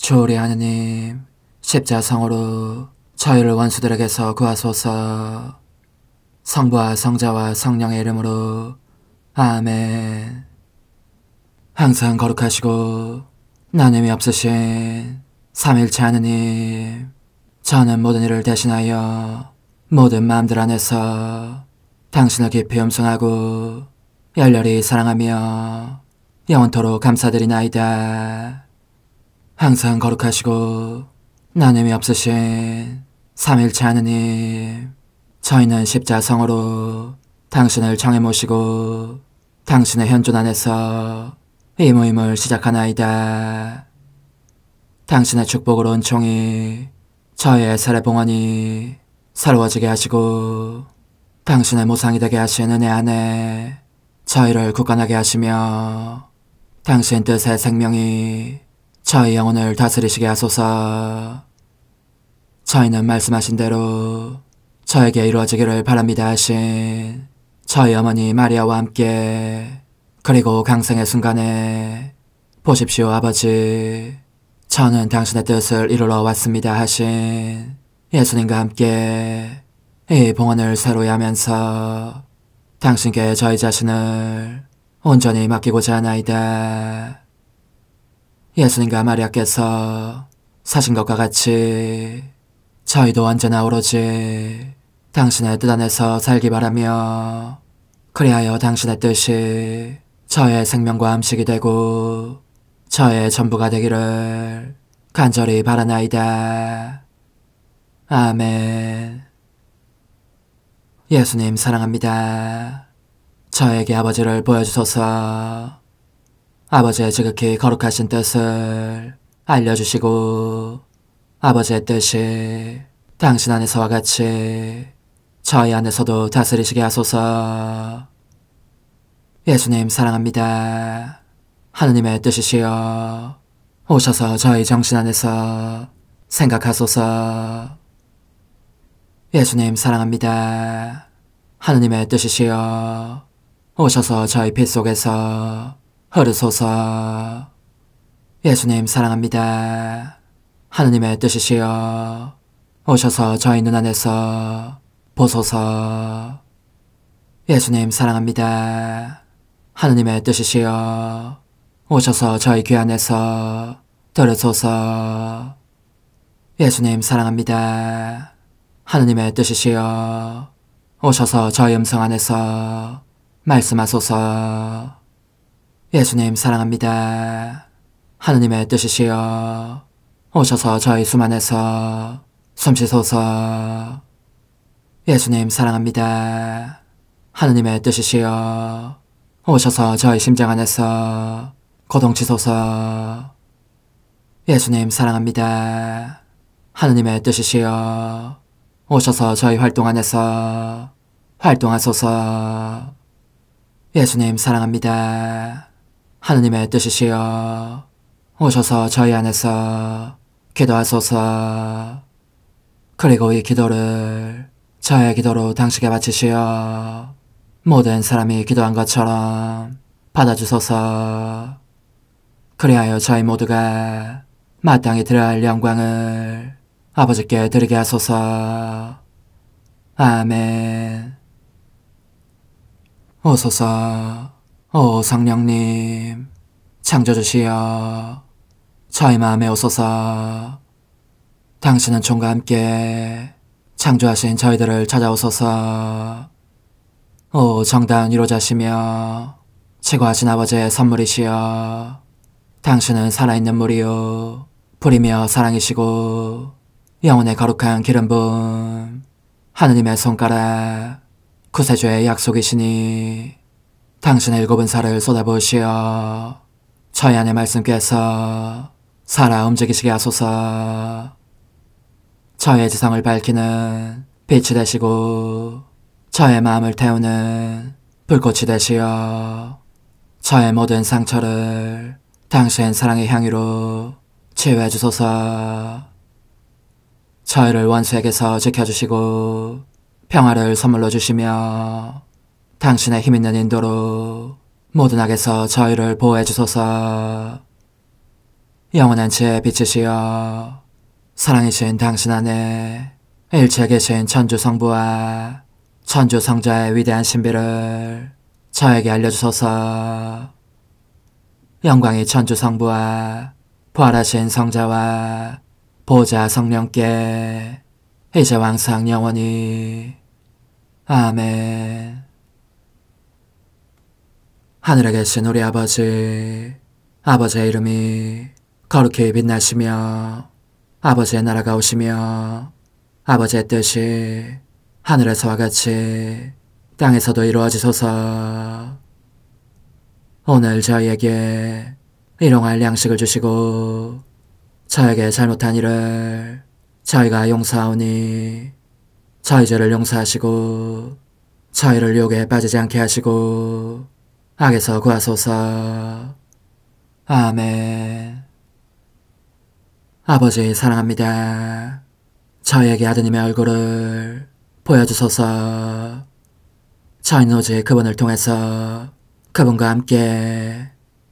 주우리 하느님, 십자성으로 저희를 원수들에게서 구하소서. 성부와 성자와 성령의 이름으로 아멘. 항상 거룩하시고 나눔이 없으신 삼일체 하느님, 저는 모든 일을 대신하여 모든 마음들 안에서 당신을 깊이 음성하고 열렬히 사랑하며 영원토록 감사드리나이다. 항상 거룩하시고 나눔이 없으신 삼일체 하느님, 저희는 십자성으로 당신을 청해 모시고 당신의 현존 안에서 이 모임을 시작하나이다. 당신의 축복으로 은총이 저희의 세례 봉헌이 새로워지게 하시고 당신의 모상이 되게 하신 은혜 안에 저희를 굳건하게 하시며 당신 뜻의 생명이 저희 영혼을 다스리시게 하소서. 저희는 말씀하신 대로 저에게 이루어지기를 바랍니다 하신 저희 어머니 마리아와 함께, 그리고 강생의 순간에 보십시오 아버지, 저는 당신의 뜻을 이루러 왔습니다 하신 예수님과 함께 이 봉헌을 새로이 하면서 당신께 저희 자신을 온전히 맡기고자 하나이다. 예수님과 마리아께서 사신 것과 같이 저희도 언제나 오로지 당신의 뜻 안에서 살기 바라며, 그리하여 당신의 뜻이 저의 생명과 음식이 되고 저의 전부가 되기를 간절히 바라나이다. 아멘. 예수님 사랑합니다. 저에게 아버지를 보여주소서. 아버지의 지극히 거룩하신 뜻을 알려주시고 아버지의 뜻이 당신 안에서와 같이 저희 안에서도 다스리시게 하소서. 예수님 사랑합니다. 하느님의 뜻이시여 오셔서 저희 정신 안에서 생각하소서. 예수님 사랑합니다. 하느님의 뜻이시여 오셔서 저희 피 속에서 흐르소서. 예수님 사랑합니다. 하느님의 뜻이시여 오셔서 저희 눈 안에서 보소서. 예수님 사랑합니다. 하느님의 뜻이시여 오셔서 저희 귀 안에서 들으소서. 예수님 사랑합니다. 하느님의 뜻이시여 오셔서 저희 음성 안에서 말씀하소서. 예수님 사랑합니다. 하느님의 뜻이시여 오셔서 저희 숨 안에서 숨쉬소서. 예수님 사랑합니다. 하느님의 뜻이시여 오셔서 저희 심장 안에서 고동치소서. 예수님 사랑합니다. 하느님의 뜻이시여 오셔서 저희 활동 안에서 활동하소서. 예수님 사랑합니다. 하느님의 뜻이시여 오셔서 저희 안에서 기도하소서. 그리고 이 기도를 저의 기도로 당신께 바치시어 모든 사람이 기도한 것처럼 받아주소서. 그리하여 저희 모두가 마땅히 드려야 할 영광을 아버지께 드리게 하소서. 아멘. 오소서. 오 성령님 창조주시여 저희 마음에 오소서. 당신은 총과 함께 창조하신 저희들을 찾아오소서. 오 정다운 위로자시며 최고하신 아버지의 선물이시여, 당신은 살아있는 물이요 불이며 사랑이시고 영혼의 거룩한 기름 부음 하느님의 손가락 구세주의 약속이시니, 당신의 일곱은 살을 쏟아부으시어 저희 안의 말씀께서 살아 움직이시게 하소서. 저의 지성을 밝히는 빛이 되시고 저의 마음을 태우는 불꽃이 되시어 저의 모든 상처를 당신 사랑의 향유로 치유해 주소서. 저희를 원수에게서 지켜주시고 평화를 선물로 주시며 당신의 힘있는 인도로 모든 악에서 저희를 보호해 주소서. 영원한 지혜의 빛이시여 사랑이신 당신 안에 일체에 계신 천주 성부와 천주 성자의 위대한 신비를 저에게 알려주소서. 영광이 천주 성부와 부활하신 성자와 보좌 성령께 이제 왕상 영원히 아멘. 하늘에 계신 우리 아버지, 아버지의 이름이 거룩히 빛나시며 아버지의 나라가 오시며 아버지의 뜻이 하늘에서와 같이 땅에서도 이루어지소서. 오늘 저희에게 일용할 양식을 주시고 저에게 잘못한 일을 저희가 용서하오니 저희 죄를 용서하시고 저희를 유혹에 빠지지 않게 하시고 악에서 구하소서. 아멘. 아버지 사랑합니다. 저희에게 아드님의 얼굴을 보여주소서. 저희는 오직 그분을 통해서 그분과 함께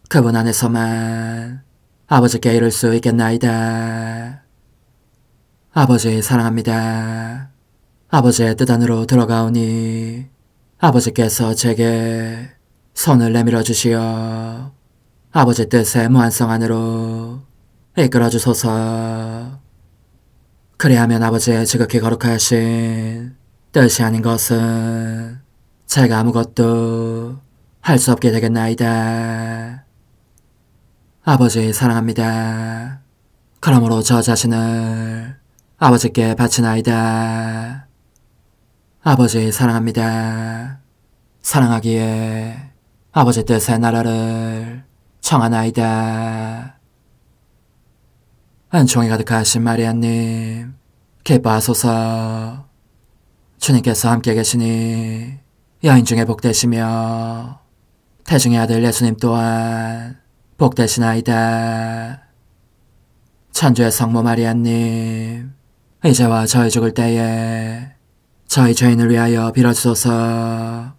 그분 안에서만 아버지께 이룰 수 있겠나이다. 아버지 사랑합니다. 아버지의 뜻 안으로 들어가오니 아버지께서 제게 손을 내밀어 주시어 아버지 뜻의 무한성 안으로 이끌어 주소서. 그리하면 아버지의 지극히 거룩하신 뜻이 아닌 것은 제가 아무것도 할 수 없게 되겠나이다. 아버지 사랑합니다. 그러므로 저 자신을 아버지께 바치나이다. 아버지 사랑합니다. 사랑하기에 아버지 뜻의 나라를 청하나이다. 은총이 가득하신 마리아님, 기뻐하소서. 주님께서 함께 계시니 여인 중에 복되시며 태중의 아들 예수님 또한 복되시나이다. 천주의 성모 마리아님, 이제와 저희 죽을 때에 저희 죄인을 위하여 빌어주소서.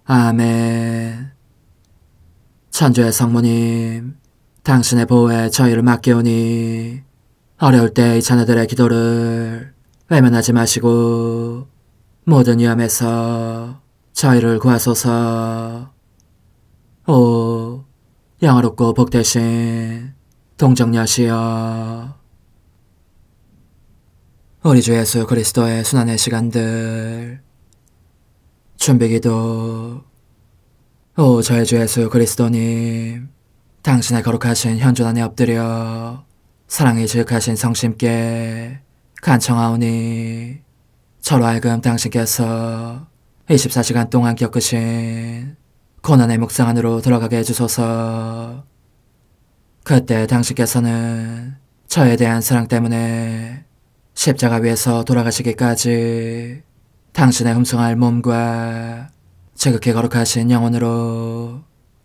아멘. 천주의 성모님, 당신의 보호에 저희를 맡기오니 어려울 때 이 자녀들의 기도를 외면하지 마시고 모든 위험에서 저희를 구하소서. 오, 영화롭고 복되신 동정녀시여, 우리 주 예수 그리스도의 순환의 시간들 준비기도. 오 저의 주 예수 그리스도님, 당신의 거룩하신 현존 안에 엎드려 사랑이 지극하신 성심께 간청하오니 저로 하여금 당신께서 24시간 동안 겪으신 고난의 묵상 안으로 들어가게 해주소서. 그때 당신께서는 저에 대한 사랑 때문에 십자가 위에서 돌아가시기까지 당신의 흠숭할 몸과 지극히 거룩하신 영혼으로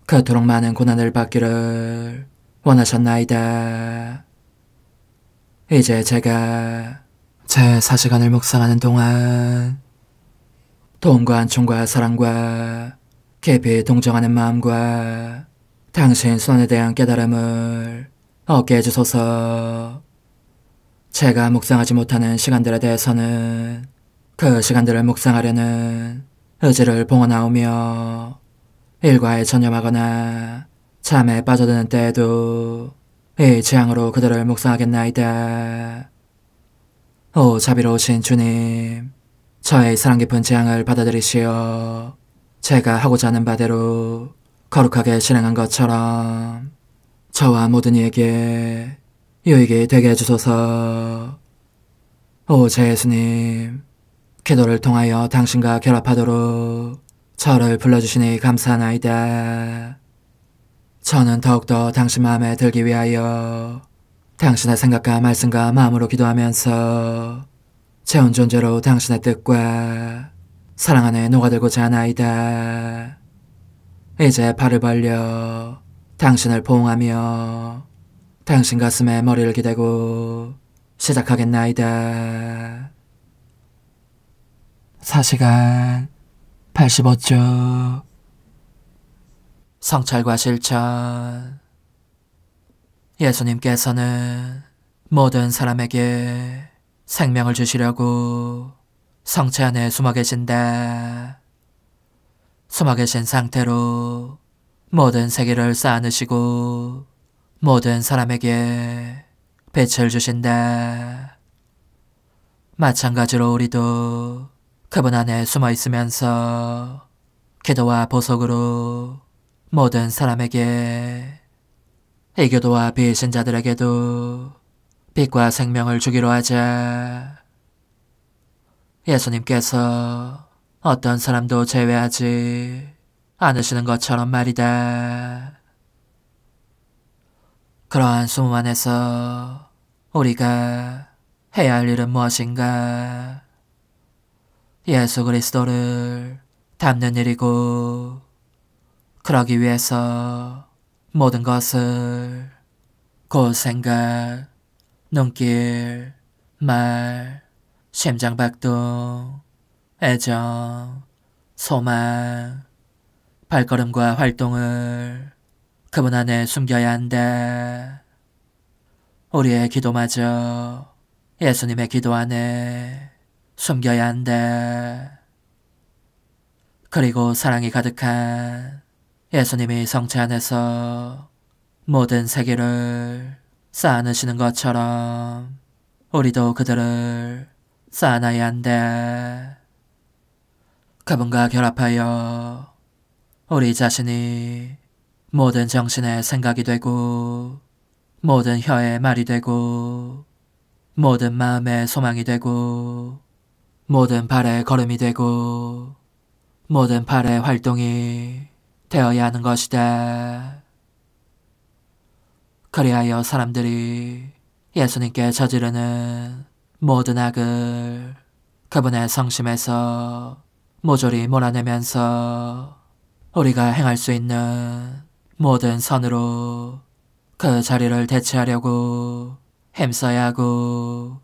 그토록 많은 고난을 받기를 원하셨나이다. 이제 제가 제 4시간을 묵상하는 동안 도움과 안총과 사랑과 깊이 동정하는 마음과 당신 손에 대한 깨달음을 얻게 해주소서. 제가 묵상하지 못하는 시간들에 대해서는 그 시간들을 묵상하려는 의지를 봉헌하오며 일과에 전념하거나 잠에 빠져드는 때에도 이 취향으로 그들을 묵상하겠나이다. 오 자비로우신 주님, 저의 사랑 깊은 재앙을 받아들이시어 제가 하고자 하는 바대로 거룩하게 실행한 것처럼 저와 모든 이에게 유익이 되게 해주소서. 오 제 예수님, 기도를 통하여 당신과 결합하도록 저를 불러주시니 감사하나이다. 저는 더욱더 당신 마음에 들기 위하여 당신의 생각과 말씀과 마음으로 기도하면서 재운 존재로 당신의 뜻과 사랑 안에 녹아들고자 하나이다. 이제 팔을 벌려 당신을 포옹하며 당신 가슴에 머리를 기대고 시작하겠나이다. 4시간 85초 성찰과 실천. 예수님께서는 모든 사람에게 생명을 주시려고 성체 안에 숨어 계신다. 숨어 계신 상태로 모든 세계를 쌓아내시고 모든 사람에게 빛을 주신다. 마찬가지로 우리도 그분 안에 숨어 있으면서 기도와 보석으로 모든 사람에게, 이교도와 비신자들에게도 빛과 생명을 주기로 하자. 예수님께서 어떤 사람도 제외하지 않으시는 것처럼 말이다. 그러한 숨음 안에서 우리가 해야 할 일은 무엇인가? 예수 그리스도를 닮는 일이고, 그러기 위해서 모든 것을 곧 생각, 눈길, 말, 심장박동, 애정, 소망, 발걸음과 활동을 그분 안에 숨겨야 한다. 우리의 기도마저 예수님의 기도 안에 숨겨야 한다. 그리고 사랑이 가득한 예수님이 성체 안에서 모든 세계를 쌓아내시는 것처럼 우리도 그들을 쌓아놔야 한다. 그분과 결합하여 우리 자신이 모든 정신의 생각이 되고, 모든 혀의 말이 되고, 모든 마음의 소망이 되고, 모든 발의 걸음이 되고, 모든 발의 활동이 되어야 하는 것이다. 그리하여 사람들이 예수님께 저지르는 모든 악을 그분의 성심에서 모조리 몰아내면서 우리가 행할 수 있는 모든 선으로 그 자리를 대체하려고 힘써야 하고,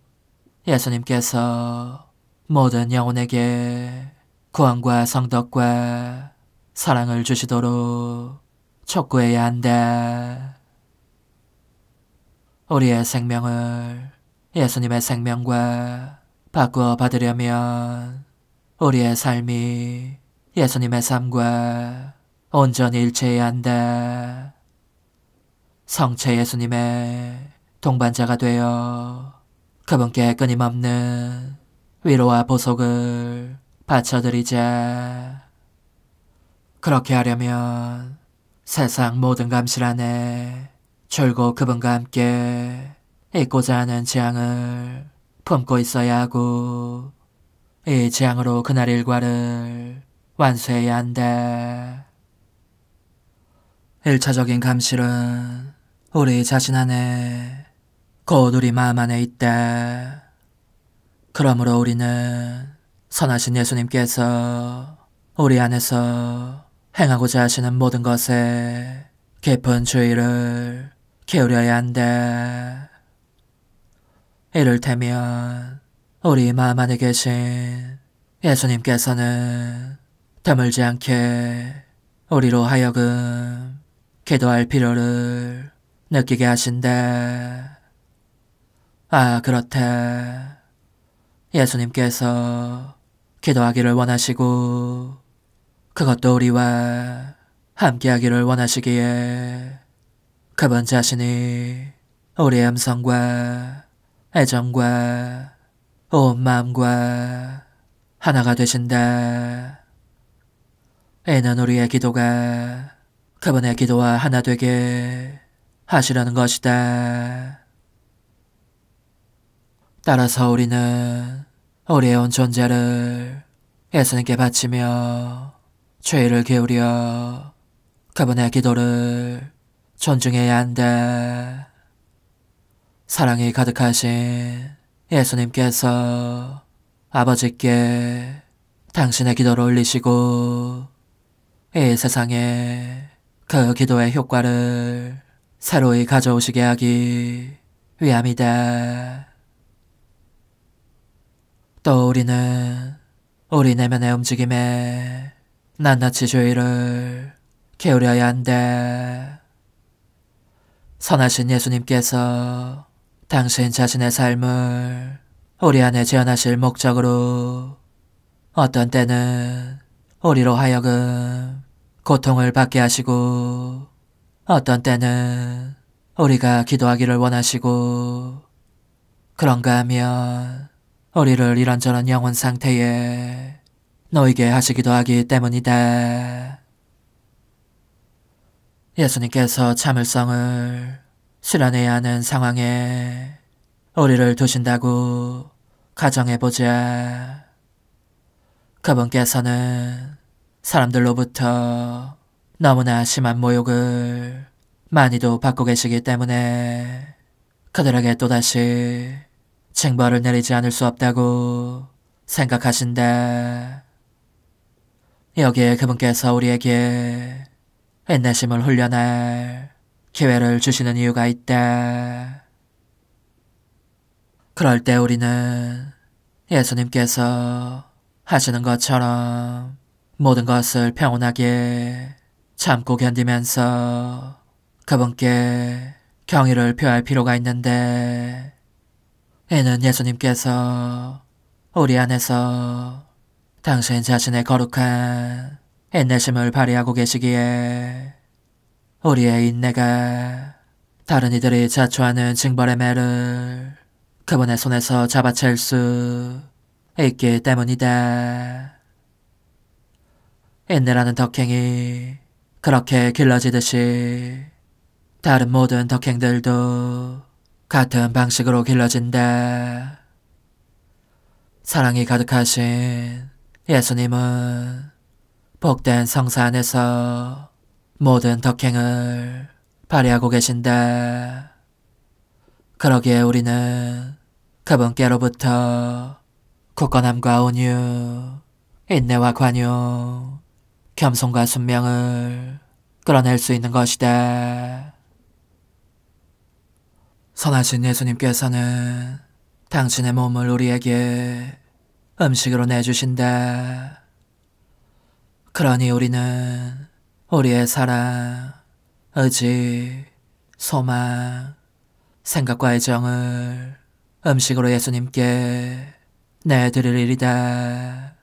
예수님께서 모든 영혼에게 구원과 성덕과 사랑을 주시도록 촉구해야 한다. 우리의 생명을 예수님의 생명과 바꾸어 받으려면 우리의 삶이 예수님의 삶과 온전히 일치해야 한다. 성체 예수님의 동반자가 되어 그분께 끊임없는 위로와 보석을 바쳐드리자. 그렇게 하려면 세상 모든 감실 안에 줄곧 그분과 함께 잊고자 하는 재앙을 품고 있어야 하고, 이 재앙으로 그날 일과를 완수해야 한다. 1차적인 감실은 우리 자신 안에, 곧 우리 마음 안에 있다. 그러므로 우리는 선하신 예수님께서 우리 안에서 행하고자 하시는 모든 것에 깊은 주의를 기울여야 한다. 이를테면 우리 마음 안에 계신 예수님께서는 드물지 않게 우리로 하여금 기도할 필요를 느끼게 하신다. 아, 그렇다. 예수님께서 기도하기를 원하시고, 그것도 우리와 함께하기를 원하시기에 그분 자신이 우리의 음성과 애정과 온 마음과 하나가 되신다. 이는 우리의 기도가 그분의 기도와 하나 되게 하시려는 것이다. 따라서 우리는 우리의 온 존재를 예수님께 바치며 죄를 기울여 그분의 기도를 존중해야 한다. 사랑이 가득하신 예수님께서 아버지께 당신의 기도를 올리시고, 이 세상에 그 기도의 효과를 새로이 가져오시게 하기 위함이다. 또 우리는 우리 내면의 움직임에 낱낱이 주의를 기울여야 한다. 선하신 예수님께서 당신 자신의 삶을 우리 안에 재현하실 목적으로 어떤 때는 우리로 하여금 고통을 받게 하시고 어떤 때는 우리가 기도하기를 원하시고 그런가 하면 우리를 이런저런 영혼 상태에 놓이게 하시기도 하기 때문이다. 예수님께서 참을성을 실현해야 하는 상황에 우리를 두신다고 가정해보자. 그분께서는 사람들로부터 너무나 심한 모욕을 많이도 받고 계시기 때문에 그들에게 또다시 징벌을 내리지 않을 수 없다고 생각하신다. 여기에 그분께서 우리에게 인내심을 훈련할 기회를 주시는 이유가 있다. 그럴 때 우리는 예수님께서 하시는 것처럼 모든 것을 평온하게 참고 견디면서 그분께 경의를 표할 필요가 있는데, 이는 예수님께서 우리 안에서 당신 자신의 거룩한 인내심을 발휘하고 계시기에 우리의 인내가 다른 이들이 자초하는 징벌의 매를 그분의 손에서 잡아챌 수 있기 때문이다. 인내라는 덕행이 그렇게 길러지듯이 다른 모든 덕행들도 같은 방식으로 길러진다. 사랑이 가득하신 예수님은 복된 성사 안에서 모든 덕행을 발휘하고 계신다. 그러기에 우리는 그분께로부터 굳건함과 온유, 인내와 관용, 겸손과 순명을 끌어낼 수 있는 것이다. 선하신 예수님께서는 당신의 몸을 우리에게 음식으로 내주신다. 그러니 우리는 우리의 사랑, 의지, 소망, 생각과 애정을 음식으로 예수님께 내드릴 일이다.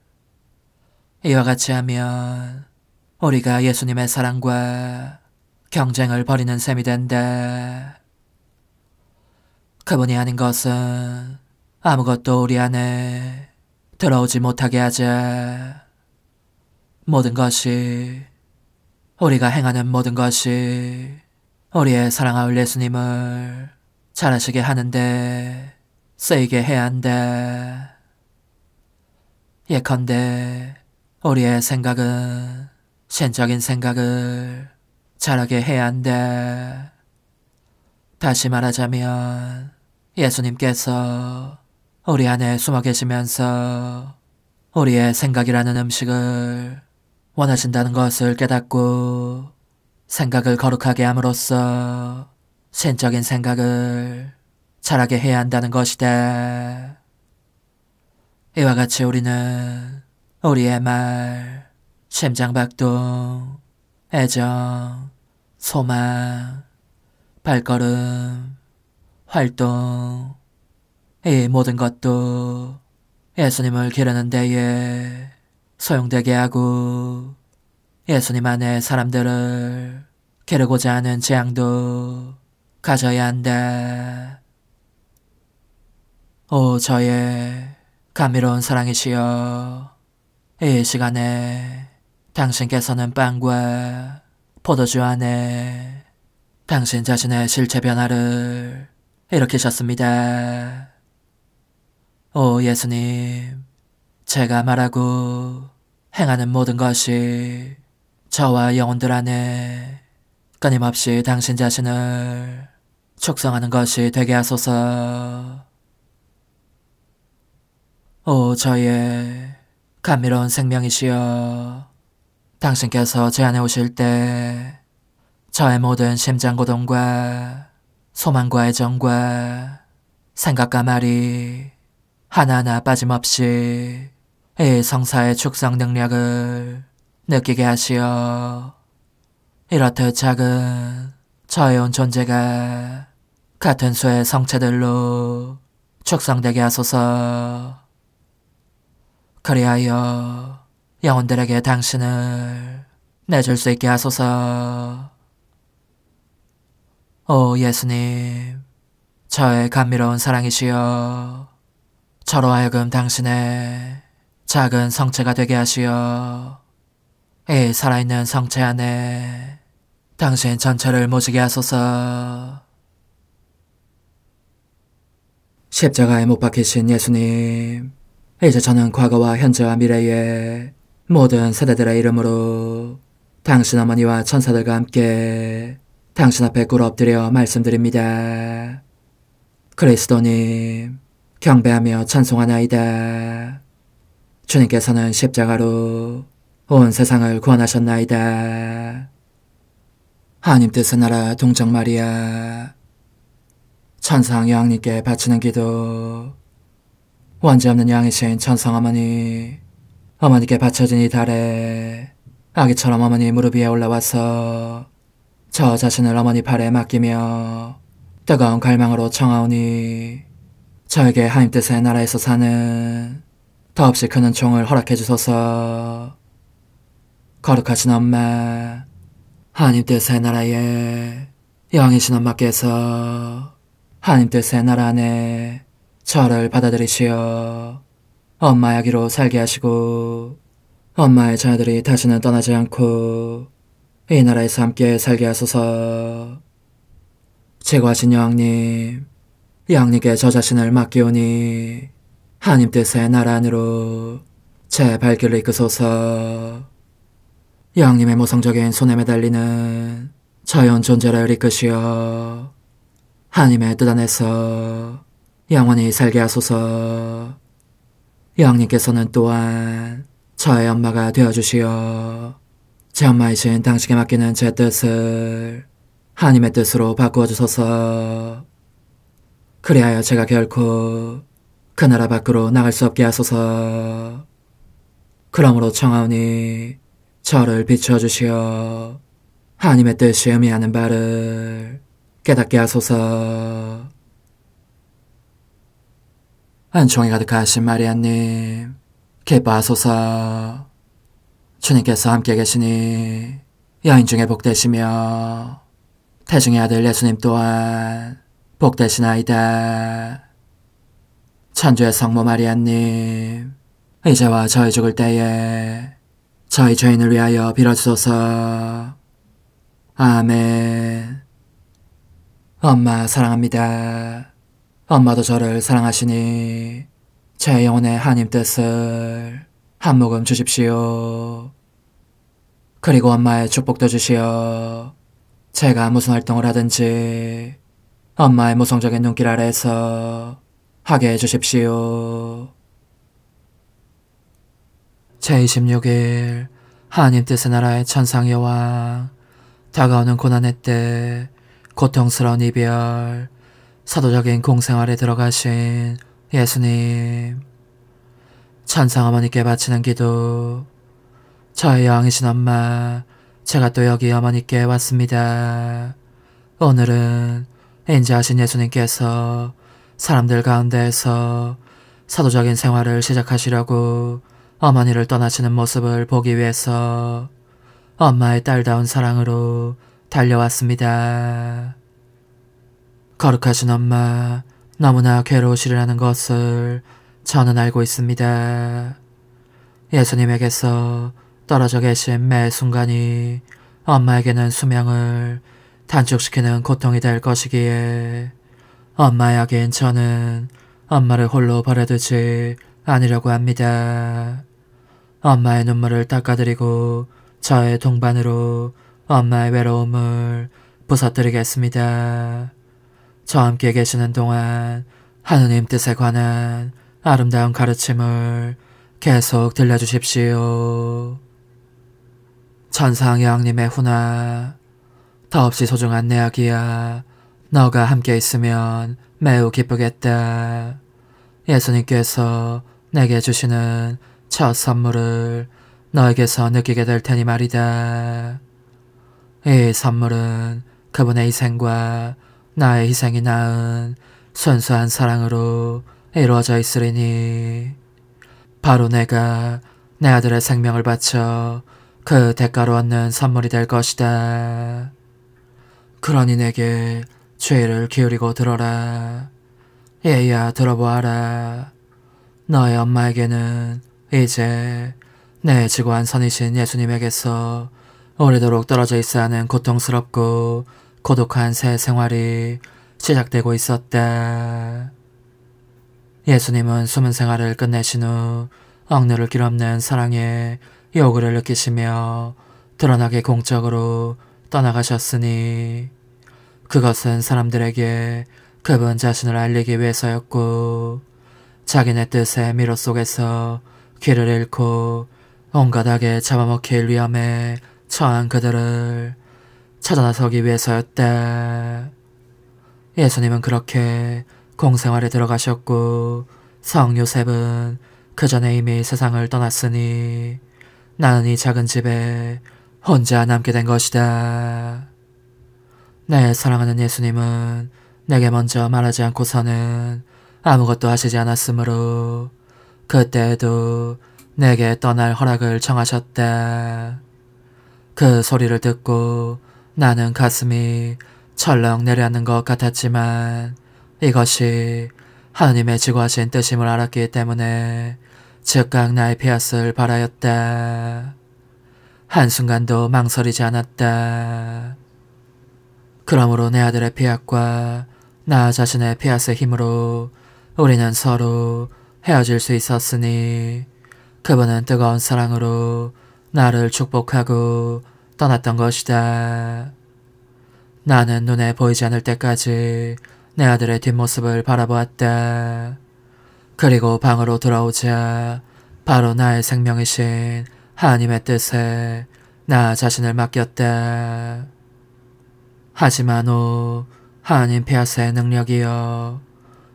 이와 같이 하면 우리가 예수님의 사랑과 경쟁을 벌이는 셈이 된다. 그분이 아닌 것은 아무것도 우리 안에 들어오지 못하게 하자. 모든 것이, 우리가 행하는 모든 것이 우리의 사랑할 예수님을 잘하시게 하는데 쓰이게 해야 한다. 예컨대 우리의 생각은 신적인 생각을 잘하게 해야 한다. 다시 말하자면 예수님께서 우리 안에 숨어 계시면서 우리의 생각이라는 음식을 원하신다는 것을 깨닫고 생각을 거룩하게 함으로써 신적인 생각을 잘하게 해야 한다는 것이다. 이와 같이 우리는 우리의 말, 심장박동, 애정, 소망, 발걸음, 활동, 이 모든 것도 예수님을 기르는 데에 소용되게 하고 예수님 안에 사람들을 기르고자 하는 지향도 가져야 한다. 오 저의 감미로운 사랑이시여, 이 시간에 당신께서는 빵과 포도주 안에 당신 자신의 실체 변화를 일으키셨습니다. 오 예수님, 제가 말하고 행하는 모든 것이 저와 영혼들 안에 끊임없이 당신 자신을 축성하는 것이 되게 하소서. 오 저의 감미로운 생명이시여, 당신께서 제 안에 오실 때 저의 모든 심장고동과 소망과 애정과 생각과 말이 하나하나 빠짐없이 이 성사의 축성 능력을 느끼게 하시어 이렇듯 작은 저의 온 존재가 같은 수의 성체들로 축성되게 하소서. 그리하여 영혼들에게 당신을 내줄 수 있게 하소서. 오 예수님, 저의 감미로운 사랑이시여, 저로 하여금 당신의 작은 성체가 되게 하시어 이 살아있는 성체 안에 당신 전체를 모시게 하소서. 십자가에 못 박히신 예수님, 이제 저는 과거와 현재와 미래의 모든 세대들의 이름으로 당신 어머니와 천사들과 함께 당신 앞에 꿇어 엎드려 말씀드립니다. 그리스도님, 경배하며 찬송하나이다. 주님께서는 십자가로 온 세상을 구원하셨나이다. 하나님 뜻의 나라 동정 마리아, 천상 여왕님께 바치는 기도. 원죄 없는 여왕이신 천상 어머니, 어머니께 바쳐진 이 달에 아기처럼 어머니 무릎 위에 올라와서 저 자신을 어머니 팔에 맡기며 뜨거운 갈망으로 청하오니 저에게 하나님 뜻의 나라에서 사는 더없이 큰 은총을 허락해 주소서. 거룩하신 엄마, 하나님 뜻의 나라에 영이신 엄마께서 하나님 뜻의 나라 안에 저를 받아들이시어 엄마의 아기로 살게 하시고 엄마의 자녀들이 다시는 떠나지 않고 이 나라에서 함께 살게 하소서. 제거하신 여왕님, 여왕님께 저 자신을 맡기오니 하나님 뜻의 나라 안으로 제 발길을 이끄소서. 여왕님의 모성적인 손에 매달리는 자연 존재를 이끄시어 하나님의 뜻 안에서 영원히 살게 하소서. 여왕님께서는 또한 저의 엄마가 되어주시어 제 엄마이신 당신께 맡기는 제 뜻을 하나님의 뜻으로 바꾸어 주소서. 그리하여 제가 결코 그 나라 밖으로 나갈 수 없게 하소서. 그러므로 청하오니 저를 비추어 주시어 하나님의 뜻이 의미하는 바를 깨닫게 하소서. 은총이 가득하신 마리아님, 기뻐하소서. 주님께서 함께 계시니 여인 중에 복되시며 태중의 아들 예수님 또한 복되시나이다. 천주의 성모 마리아님, 이제와 저희 죽을 때에 저희 죄인을 위하여 빌어주소서. 아멘. 엄마 사랑합니다. 엄마도 저를 사랑하시니 제 영혼의 하나님 뜻을 한 모금 주십시오. 그리고 엄마의 축복도 주시어 제가 무슨 활동을 하든지 엄마의 모성적인 눈길 아래에서 하게 해주십시오. 제26일 하나님 뜻의 나라의 천상 여왕, 다가오는 고난의 때 고통스러운 이별, 사도적인 공생활에 들어가신 예수님, 천상 어머니께 바치는 기도. 저의 여왕이신 엄마, 제가 또 여기 어머니께 왔습니다. 오늘은 인자하신 예수님께서 사람들 가운데에서 사도적인 생활을 시작하시려고 어머니를 떠나시는 모습을 보기 위해서 엄마의 딸다운 사랑으로 달려왔습니다. 거룩하신 엄마, 너무나 괴로우시리라는 것을 저는 알고 있습니다. 예수님에게서 떨어져 계신 매 순간이 엄마에게는 수명을 단축시키는 고통이 될 것이기에 엄마의 아기인 저는 엄마를 홀로 버려두지 않으려고 합니다. 엄마의 눈물을 닦아드리고 저의 동반으로 엄마의 외로움을 부서뜨리겠습니다. 저와 함께 계시는 동안 하느님 뜻에 관한 아름다운 가르침을 계속 들려주십시오. 천상 여왕님의 훈아, 더없이 소중한 내 아기야, 너가 함께 있으면 매우 기쁘겠다. 예수님께서 내게 주시는 첫 선물을 너에게서 느끼게 될 테니 말이다. 이 선물은 그분의 희생과 나의 희생이 낳은 순수한 사랑으로 이루어져 있으리니 바로 내가 내 아들의 생명을 바쳐 그 대가로 얻는 선물이 될 것이다. 그러니 내게 죄를 기울이고 들어라. 얘야 들어보아라. 너의 엄마에게는 이제 내 지고한 선이신 예수님에게서 오래도록 떨어져 있어야 하는 고통스럽고 고독한 새 생활이 시작되고 있었다. 예수님은 숨은 생활을 끝내신 후 억누를 길 없는 사랑의 요구를 느끼시며 드러나게 공적으로 떠나가셨으니 그것은 사람들에게 그분 자신을 알리기 위해서였고 자기네 뜻의 미로 속에서 길을 잃고 온갖 악에 잡아먹힐 위험에 처한 그들을 찾아 나서기 위해서였다. 예수님은 그렇게 공생활에 들어가셨고 성 요셉은 그 전에 이미 세상을 떠났으니 나는 이 작은 집에 혼자 남게 된 것이다. 내 사랑하는 예수님은 내게 먼저 말하지 않고서는 아무것도 하시지 않았으므로 그때에도 내게 떠날 허락을 청하셨다. 그 소리를 듣고 나는 가슴이 철렁 내려앉는 것 같았지만 이것이 하느님의 지고하신 뜻임을 알았기 때문에 즉각 나의 피앗을 바라였다. 한순간도 망설이지 않았다. 그러므로 내 아들의 피앗과 나 자신의 피앗의 힘으로 우리는 서로 헤어질 수 있었으니 그분은 뜨거운 사랑으로 나를 축복하고 떠났던 것이다. 나는 눈에 보이지 않을 때까지 내 아들의 뒷모습을 바라보았다. 그리고 방으로 들어오자 바로 나의 생명이신 하나님의 뜻에 나 자신을 맡겼다. 하지만 오 하나님 피앗의 능력이여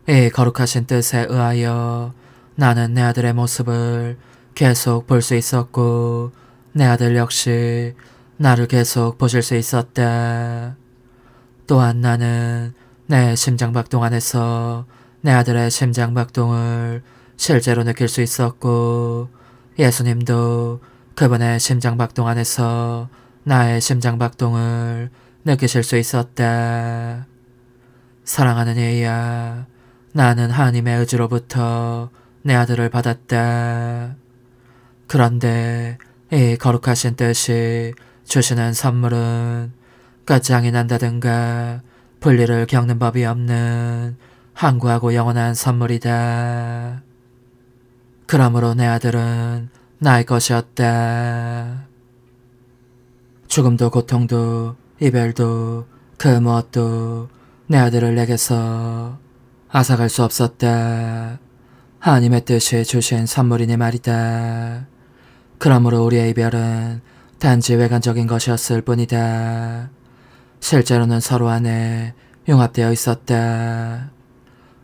이 거룩하신 뜻에 의하여 나는 내 아들의 모습을 계속 볼 수 있었고 내 아들 역시 나를 계속 보실 수 있었다. 또한 나는 내 심장박동 안에서 내 아들의 심장박동을 실제로 느낄 수 있었고 예수님도 그분의 심장박동 안에서 나의 심장박동을 느끼실 수 있었다. 사랑하는 얘야, 나는 하나님의 의지로부터 내 아들을 받았다. 그런데 이 거룩하신 뜻이 주시는 선물은 끝장이 난다든가 분리를 겪는 법이 없는 항구하고 영원한 선물이다. 그러므로 내 아들은 나의 것이었다. 죽음도 고통도 이별도 그 무엇도 내 아들을 내게서 앗아갈 수 없었다. 하나님의 뜻이 주신 선물이니 말이다. 그러므로 우리의 이별은 단지 외관적인 것이었을 뿐이다. 실제로는 서로 안에 융합되어 있었다.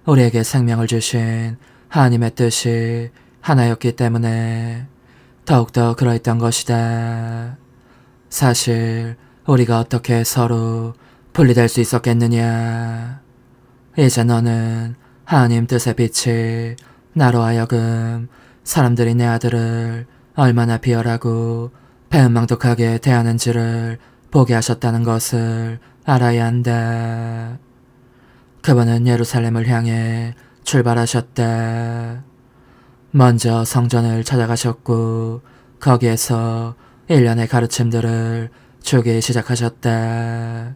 우리에게 생명을 주신 하나님의 뜻이 하나였기 때문에 더욱더 그러했던 것이다. 사실 우리가 어떻게 서로 분리될 수 있었겠느냐. 이제 너는 하나님 뜻의 빛이 나로 하여금 사람들이 내 아들을 얼마나 비열하고 배은망덕하게 대하는지를 보게 하셨다는 것을 알아야 한다. 그분은 예루살렘을 향해 출발하셨다. 먼저 성전을 찾아가셨고 거기에서 일련의 가르침들을 주기 시작하셨다.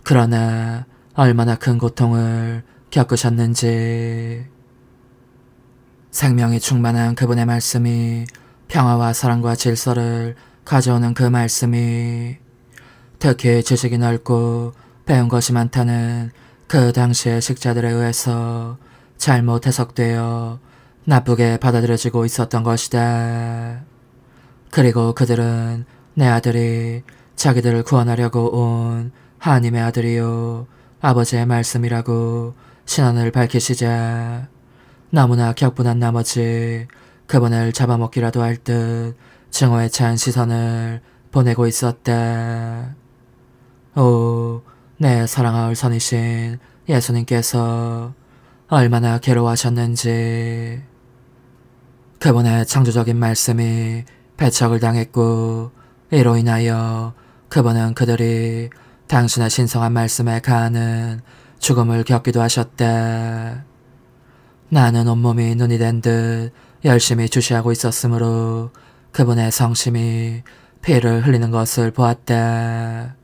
그러나 얼마나 큰 고통을 겪으셨는지. 생명이 충만한 그분의 말씀이 평화와 사랑과 질서를 가져오는 그 말씀이 특히 지식이 넓고 배운 것이 많다는 그 당시의 식자들에 의해서 잘못 해석되어 나쁘게 받아들여지고 있었던 것이다. 그리고 그들은 내 아들이 자기들을 구원하려고 온 하나님의 아들이요 아버지의 말씀이라고 신앙을 밝히시자 너무나 격분한 나머지 그분을 잡아먹기라도 할 듯 증오에 찬 시선을 보내고 있었다. 오, 내 사랑하올 선이신 예수님께서 얼마나 괴로워하셨는지. 그분의 창조적인 말씀이 배척을 당했고 이로 인하여 그분은 그들이 당신의 신성한 말씀에 가하는 죽음을 겪기도 하셨다. 나는 온몸이 눈이 된 듯 열심히 주시하고 있었으므로 그분의 성심이 피를 흘리는 것을 보았다.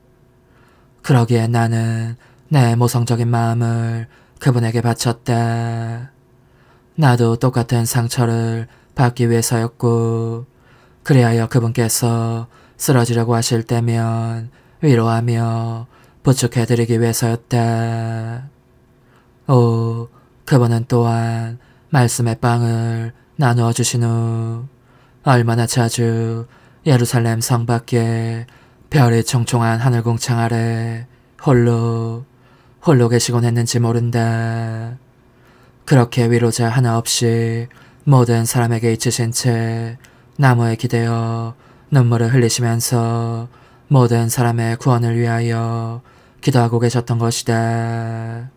그러기에 나는 내 모성적인 마음을 그분에게 바쳤다. 나도 똑같은 상처를 받기 위해서였고, 그리하여 그분께서 쓰러지려고 하실 때면 위로하며 부축해드리기 위해서였다. 오, 그분은 또한 말씀의 빵을 나누어 주신 후 얼마나 자주 예루살렘 성 밖에 별이 총총한 하늘궁창 아래 홀로 계시곤 했는지 모른다. 그렇게 위로자 하나 없이 모든 사람에게 잊히신 채 나무에 기대어 눈물을 흘리시면서 모든 사람의 구원을 위하여 기도하고 계셨던 것이다.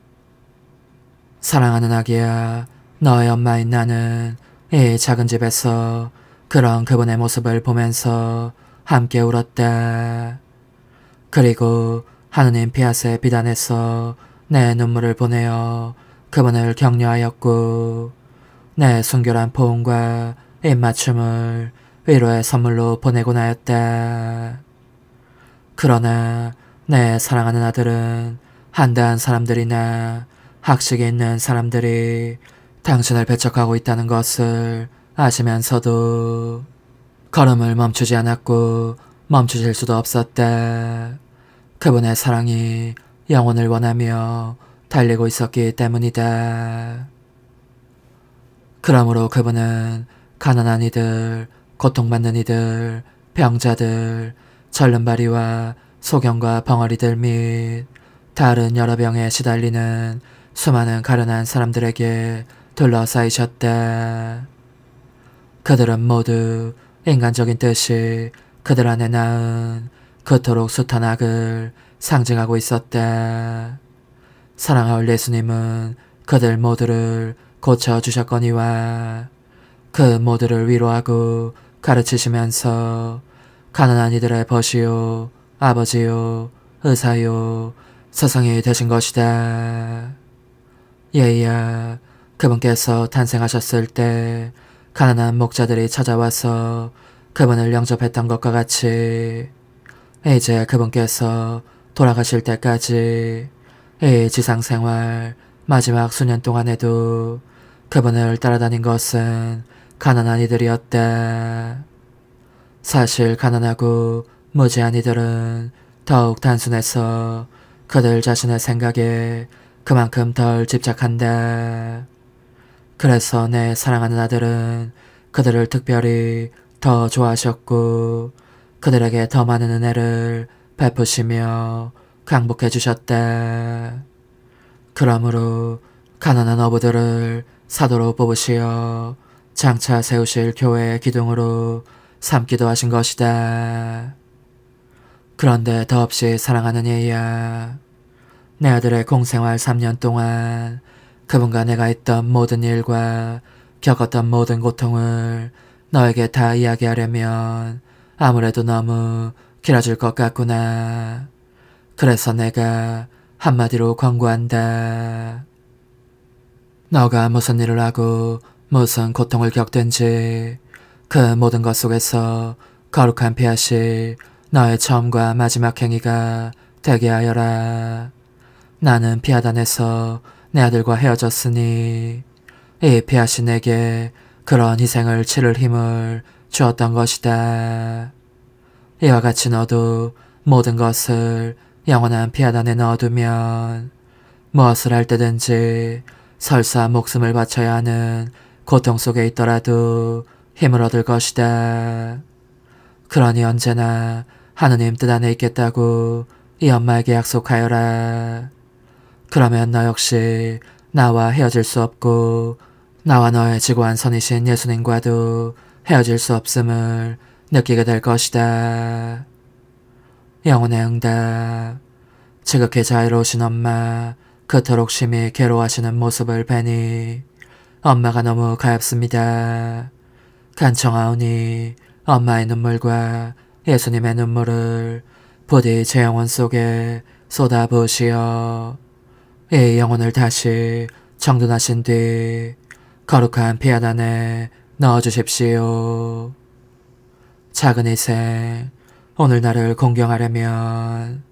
사랑하는 아기야, 너의 엄마인 나는 이 작은 집에서 그런 그분의 모습을 보면서 함께 울었다. 그리고 하느님 피아스의 비단에서 내 눈물을 보내어 그분을 격려하였고, 내 순결한 포옹과 입맞춤을 위로의 선물로 보내곤 하였다. 그러나 내 사랑하는 아들은 한대한 사람들이나 학식이 있는 사람들이 당신을 배척하고 있다는 것을 아시면서도 걸음을 멈추지 않았고 멈추실 수도 없었다. 그분의 사랑이 영혼을 원하며 달리고 있었기 때문이다. 그러므로 그분은 가난한 이들, 고통받는 이들, 병자들, 절름발이와 소경과 벙어리들 및 다른 여러 병에 시달리는 수많은 가련한 사람들에게 둘러싸이셨다. 그들은 모두 인간적인 뜻이 그들 안에 낳은 그토록 숱한 악을 상징하고 있었다. 사랑하올 예수님은 그들 모두를 고쳐주셨거니와 그 모두를 위로하고 가르치시면서 가난한 이들의 벗이요, 아버지요, 의사요, 스승이 되신 것이다. 예야, 그분께서 탄생하셨을 때 가난한 목자들이 찾아와서 그분을 영접했던 것과 같이 이제 그분께서 돌아가실 때까지 이 지상생활 마지막 수년 동안에도 그분을 따라다닌 것은 가난한 이들이었다. 사실 가난하고 무지한 이들은 더욱 단순해서 그들 자신의 생각에 그만큼 덜 집착한다. 그래서 내 사랑하는 아들은 그들을 특별히 더 좋아하셨고 그들에게 더 많은 은혜를 베푸시며 강복해 주셨다. 그러므로 가난한 어부들을 사도로 뽑으시어 장차 세우실 교회의 기둥으로 삼기도 하신 것이다. 그런데 더없이 사랑하는 얘야, 내 아들의 공생활 3년 동안 그분과 내가 했던 모든 일과 겪었던 모든 고통을 너에게 다 이야기하려면 아무래도 너무 길어질 것 같구나. 그래서 내가 한마디로 권고한다. 너가 무슨 일을 하고 무슨 고통을 겪든지 그 모든 것 속에서 거룩한 피앗이 너의 처음과 마지막 행위가 되게 하여라. 나는 피앗 안에서 내 아들과 헤어졌으니 이 피앗이 내게 그런 희생을 치를 힘을 주었던 것이다. 이와 같이 너도 모든 것을 영원한 피앗 안에 넣어두면 무엇을 할 때든지 설사 목숨을 바쳐야 하는 고통 속에 있더라도 힘을 얻을 것이다. 그러니 언제나 하느님 뜻 안에 있겠다고 이 엄마에게 약속하여라. 그러면 너 역시 나와 헤어질 수 없고 나와 너의 지고한 선이신 예수님과도 헤어질 수 없음을 느끼게 될 것이다. 영혼의 응답. 지극히 자유로우신 엄마, 그토록 심히 괴로워하시는 모습을 뵈니 엄마가 너무 가엾습니다. 간청하오니 엄마의 눈물과 예수님의 눈물을 부디 제 영혼 속에 쏟아부으시어 이 영혼을 다시 정돈하신 뒤 거룩한 피앗 안에 넣어주십시오. 작은 희생, 오늘 나를 공경하려면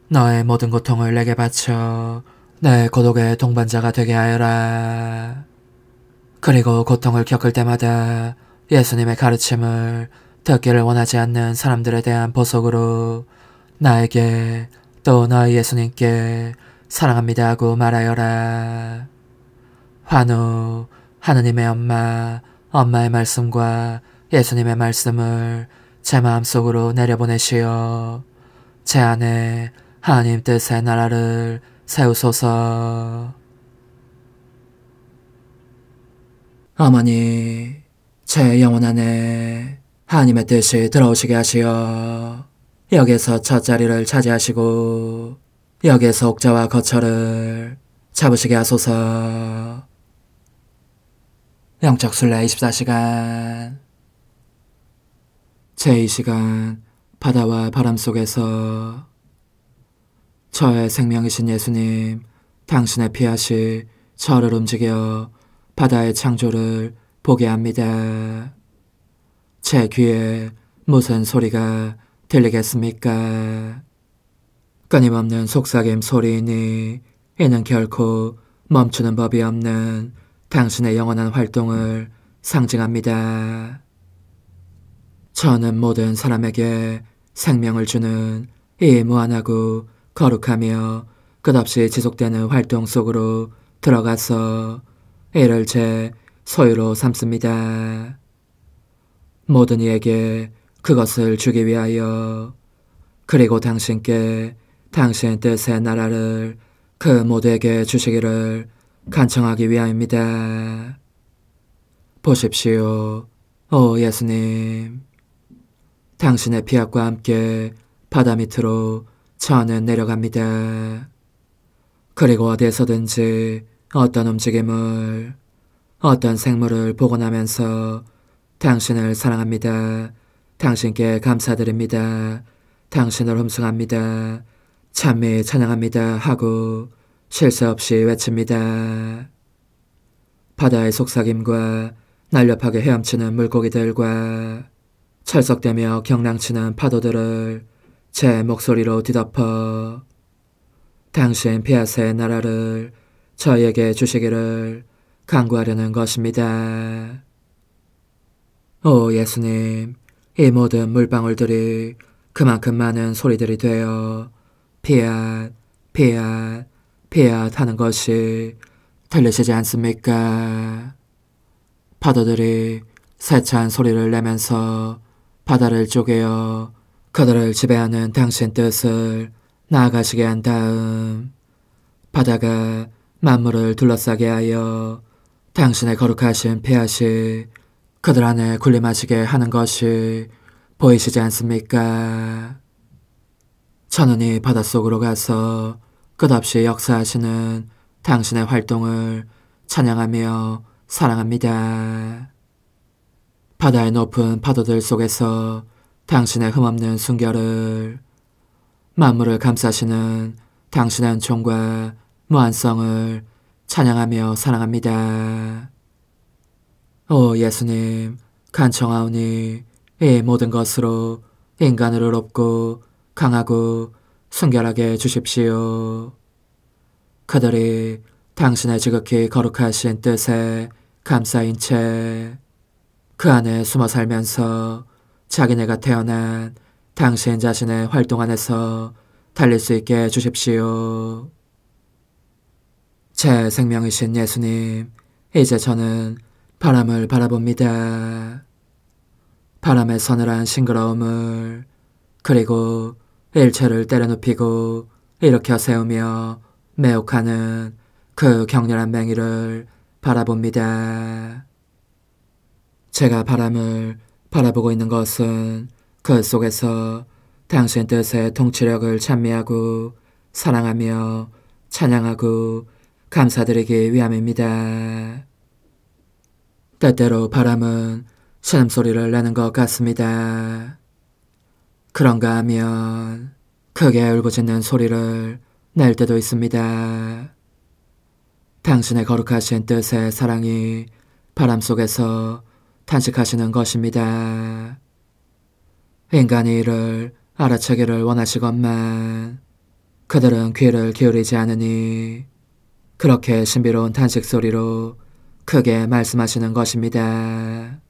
너의 모든 고통을 내게 바쳐 내 고독의 동반자가 되게 하여라. 그리고 고통을 겪을 때마다 예수님의 가르침을 듣기를 원하지 않는 사람들에 대한 보석으로 나에게 또 너희 예수님께 사랑합니다 하고 말하여라. 환우, 하느님의 엄마, 엄마의 말씀과 예수님의 말씀을 제 마음속으로 내려보내시어 제 안에 하나님 뜻의 나라를 세우소서. 어머니, 제 영혼 안에 하나님의 뜻이 들어오시게 하시어 여기에서 첫 자리를 차지하시고 여기에서 옥자와 거처를 잡으시게 하소서. 영적 순례 24시간. 제2시간 바다와 바람 속에서 저의 생명이신 예수님, 당신의 피앗이 저를 움직여 바다의 창조를 보게 합니다. 제 귀에 무슨 소리가 들리겠습니까? 끊임없는 속삭임 소리이니 이는 결코 멈추는 법이 없는 당신의 영원한 활동을 상징합니다. 저는 모든 사람에게 생명을 주는 이 무한하고 거룩하며 끝없이 지속되는 활동 속으로 들어가서 이를 제 소유로 삼습니다. 모든 이에게 그것을 주기 위하여, 그리고 당신께 당신 뜻의 나라를 그 모두에게 주시기를 간청하기 위함입니다. 보십시오, 오 예수님. 당신의 피앗과 함께 바다 밑으로 저는 내려갑니다. 그리고 어디에서든지 어떤 움직임을, 어떤 생물을 보고 나면서 당신을 사랑합니다. 당신께 감사드립니다. 당신을 흠숭합니다. 찬미 찬양합니다 하고 쉴 새 없이 외칩니다. 바다의 속삭임과 날렵하게 헤엄치는 물고기들과 철썩대며 경랑치는 파도들을 제 목소리로 뒤덮어 당신 피앗의 나라를 저에게 주시기를 간구하려는 것입니다. 오 예수님, 이 모든 물방울들이 그만큼 많은 소리들이 되어 피앗, 피앗, 피앗 하는 것이 들리시지 않습니까? 파도들이 세찬 소리를 내면서 바다를 쪼개어 그들을 지배하는 당신 뜻을 나아가시게 한 다음 바다가 만물을 둘러싸게 하여 당신의 거룩하신 피앗이 그들 안에 군림하시게 하는 것이 보이시지 않습니까? 저는 이 바닷속으로 가서 끝없이 역사하시는 당신의 활동을 찬양하며 사랑합니다. 바다의 높은 파도들 속에서 당신의 흠없는 순결을, 만물을 감싸시는 당신의 은총과 무한성을 찬양하며 사랑합니다. 오 예수님, 간청하오니 이 모든 것으로 인간을 의롭고 강하고 순결하게 주십시오. 그들이 당신의 지극히 거룩하신 뜻에 감싸인 채 그 안에 숨어 살면서 자기네가 태어난 당신 자신의 활동 안에서 달릴 수 있게 주십시오. 제 생명이신 예수님, 이제 저는 바람을 바라봅니다. 바람의 서늘한 싱그러움을, 그리고 일체를 때려눕히고 일으켜 세우며 매혹하는 그 격렬한 맹위를 바라봅니다. 제가 바람을 바라보고 있는 것은 그 속에서 당신 뜻의 통치력을 찬미하고 사랑하며 찬양하고 감사드리기 위함입니다. 때때로 바람은 신음소리를 내는 것 같습니다. 그런가 하면 크게 울부짖는 소리를 낼 때도 있습니다. 당신의 거룩하신 뜻의 사랑이 바람 속에서 탄식하시는 것입니다. 인간이 이를 알아채기를 원하시건만 그들은 귀를 기울이지 않으니 그렇게 신비로운 탄식 소리로 크게 말씀하시는 것입니다.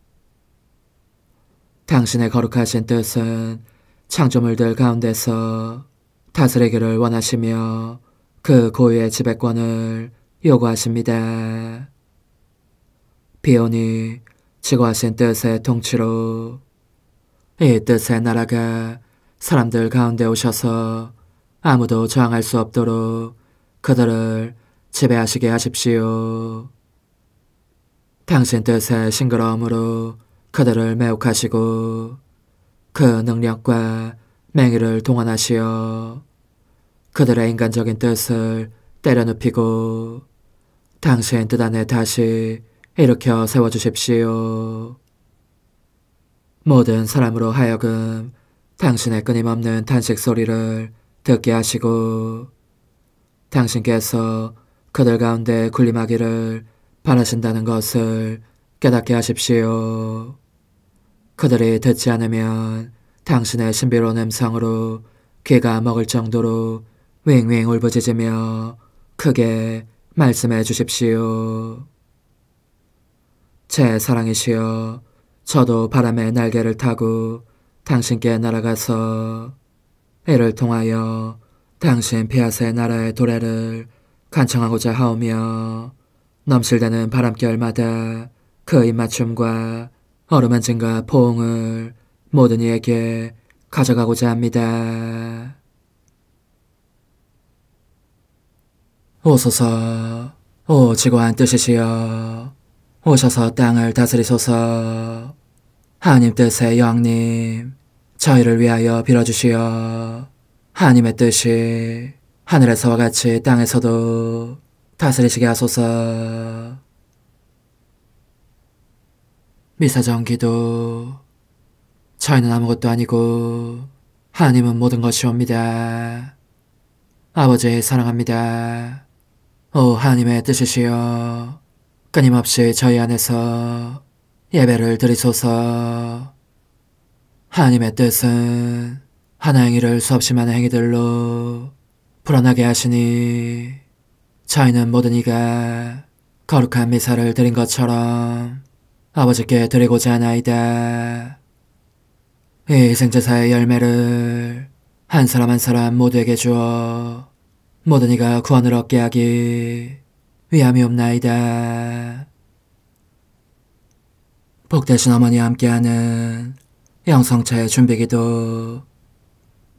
당신의 거룩하신 뜻은 창조물들 가운데서 다스리기를 원하시며 그 고유의 지배권을 요구하십니다. 비오니 지고하신 뜻의 통치로 이 뜻의 나라가 사람들 가운데 오셔서 아무도 저항할 수 없도록 그들을 지배하시게 하십시오. 당신 뜻의 싱그러움으로 그들을 매혹하시고 그 능력과 맹의를 동원하시어 그들의 인간적인 뜻을 때려눕히고 당신 뜻 안에 다시 일으켜 세워주십시오. 모든 사람으로 하여금 당신의 끊임없는 탄식 소리를 듣게 하시고 당신께서 그들 가운데 군림하기를 바라신다는 것을 깨닫게 하십시오. 그들이 듣지 않으면 당신의 신비로운 음성으로 귀가 먹을 정도로 윙윙 울부짖으며 크게 말씀해 주십시오. 제 사랑이시여, 저도 바람의 날개를 타고 당신께 날아가서 이를 통하여 당신 피아스의 나라의 도래를 간청하고자 하오며 넘실대는 바람결마다 그 입맞춤과 어루만짐과 포옹을 모든 이에게 가져가고자 합니다. 오소서, 오 지고한 뜻이시여, 오셔서 땅을 다스리소서. 하나님 뜻의 여왕님, 저희를 위하여 빌어주시어 하나님의 뜻이 하늘에서와 같이 땅에서도 다스리시게 하소서. 미사정 기도. 저희는 아무것도 아니고 하나님은 모든 것이옵니다. 아버지 사랑합니다. 오 하나님의 뜻이시여, 끊임없이 저희 안에서 예배를 드리소서. 하나님의 뜻은 하나의 행위를 수없이 많은 행위들로 불어나게 하시니 저희는 모든 이가 거룩한 미사를 드린 것처럼 아버지께 드리고자 하나이다. 이 희생제사의 열매를 한 사람 한 사람 모두에게 주어 모든 이가 구원을 얻게 하기 위함이옵나이다. 복되신 어머니와 함께하는 영성차의 준비기도.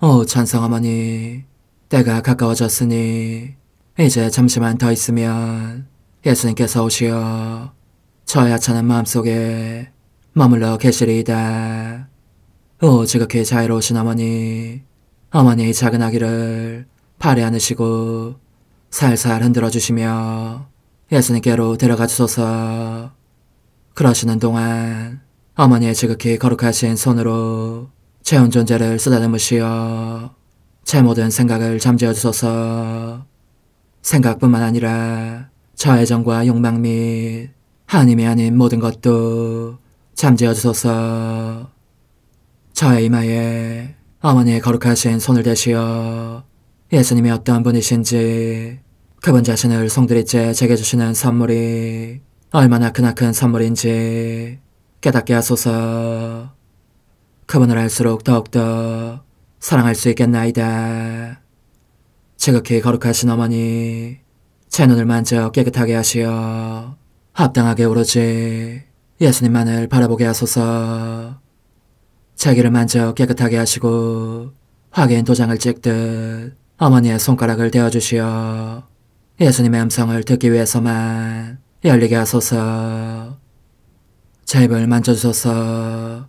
오 찬성 어머니, 때가 가까워졌으니 이제 잠시만 더 있으면 예수님께서 오시어 저의 하찮은 마음속에 머물러 계시리이다. 오 지극히 자유로우신 어머니, 어머니의 작은 아기를 팔에 안으시고 살살 흔들어 주시며 예수님께로 데려가 주소서. 그러시는 동안 어머니의 지극히 거룩하신 손으로 제 온 존재를 쓰다듬으시어 제 모든 생각을 잠재워 주소서. 생각뿐만 아니라 저의 정과 욕망 및 하나님이 아닌 모든 것도 잠재워 주소서. 저의 이마에 어머니의 거룩하신 손을 대시어 예수님이 어떤 분이신지, 그분 자신을 송두리째 제게 주시는 선물이 얼마나 크나큰 선물인지 깨닫게 하소서. 그분을 알수록 더욱더 사랑할 수 있겠나이다. 지극히 거룩하신 어머니, 제 눈을 만져 깨끗하게 하시어 합당하게 오로지 예수님만을 바라보게 하소서. 제 귀를 만져 깨끗하게 하시고 확인 도장을 찍듯 어머니의 손가락을 대어주시어 예수님의 음성을 듣기 위해서만 열리게 하소서. 제 입을 만져주소서.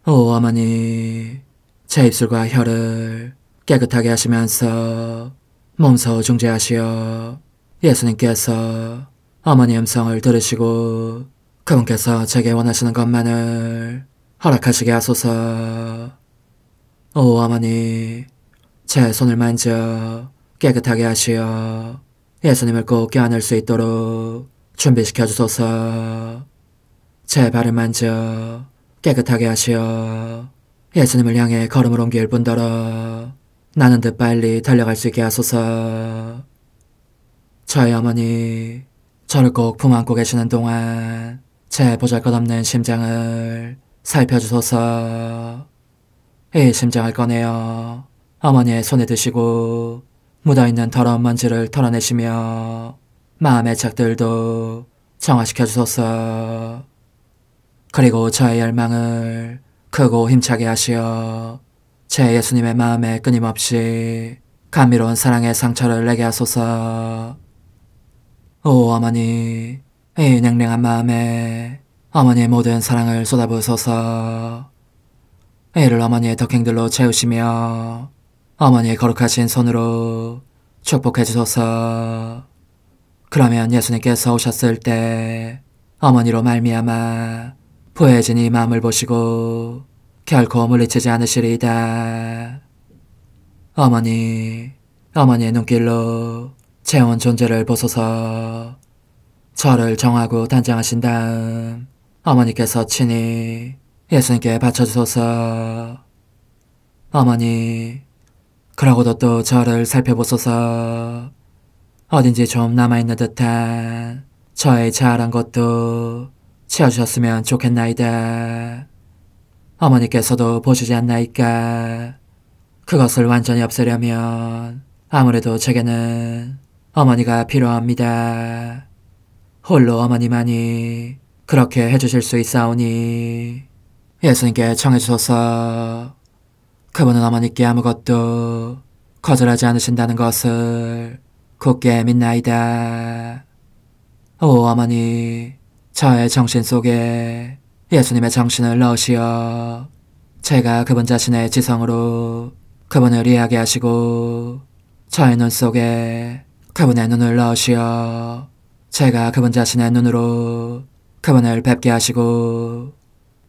오 어머니, 제 입술과 혀를 깨끗하게 하시면서 몸소 중재하시어 예수님께서 어머니 음성을 들으시고 그분께서 제게 원하시는 것만을 허락하시게 하소서. 오 어머니, 제 손을 만져 깨끗하게 하시어 예수님을 꼭 껴안을 수 있도록 준비시켜 주소서. 제 발을 만져 깨끗하게 하시어 예수님을 향해 걸음을 옮길 뿐더러 나는 듯 빨리 달려갈 수 있게 하소서. 저희 어머니, 저를 꼭 품 안고 계시는 동안 제 보잘것없는 심장을 살펴주소서. 이 심장을 꺼내어 어머니의 손에 드시고 묻어있는 더러운 먼지를 털어내시며 마음의 착들도 정화시켜 주소서. 그리고 저의 열망을 크고 힘차게 하시어 제 예수님의 마음에 끊임없이 감미로운 사랑의 상처를 내게 하소서. 오 어머니, 이 냉랭한 마음에 어머니의 모든 사랑을 쏟아부으소서. 이를 어머니의 덕행들로 채우시며 어머니의 거룩하신 손으로 축복해 주소서. 그러면 예수님께서 오셨을 때 어머니로 말미암아 부해진 이 마음을 보시고 결코 물리치지 않으시리이다. 어머니, 어머니의 눈길로 제 온 존재를 보소서. 저를 정하고 단장하신 다음 어머니께서 친히 예수님께 바쳐주소서. 어머니, 그러고도 또 저를 살펴보소서. 어딘지 좀 남아있는 듯한 저의 자아란 것도 채워주셨으면 좋겠나이다. 어머니께서도 보시지 않나이까? 그것을 완전히 없애려면 아무래도 제게는 어머니가 필요합니다. 홀로 어머니만이 그렇게 해주실 수 있사오니 예수님께 청해주소서. 그분은 어머니께 아무것도 거절하지 않으신다는 것을 굳게 믿나이다. 오 어머니, 저의 정신 속에 예수님의 정신을 넣으시어 제가 그분 자신의 지성으로 그분을 이해하게 하시고 저의 눈 속에 그분의 눈을 넣으시어 제가 그분 자신의 눈으로 그분을 뵙게 하시고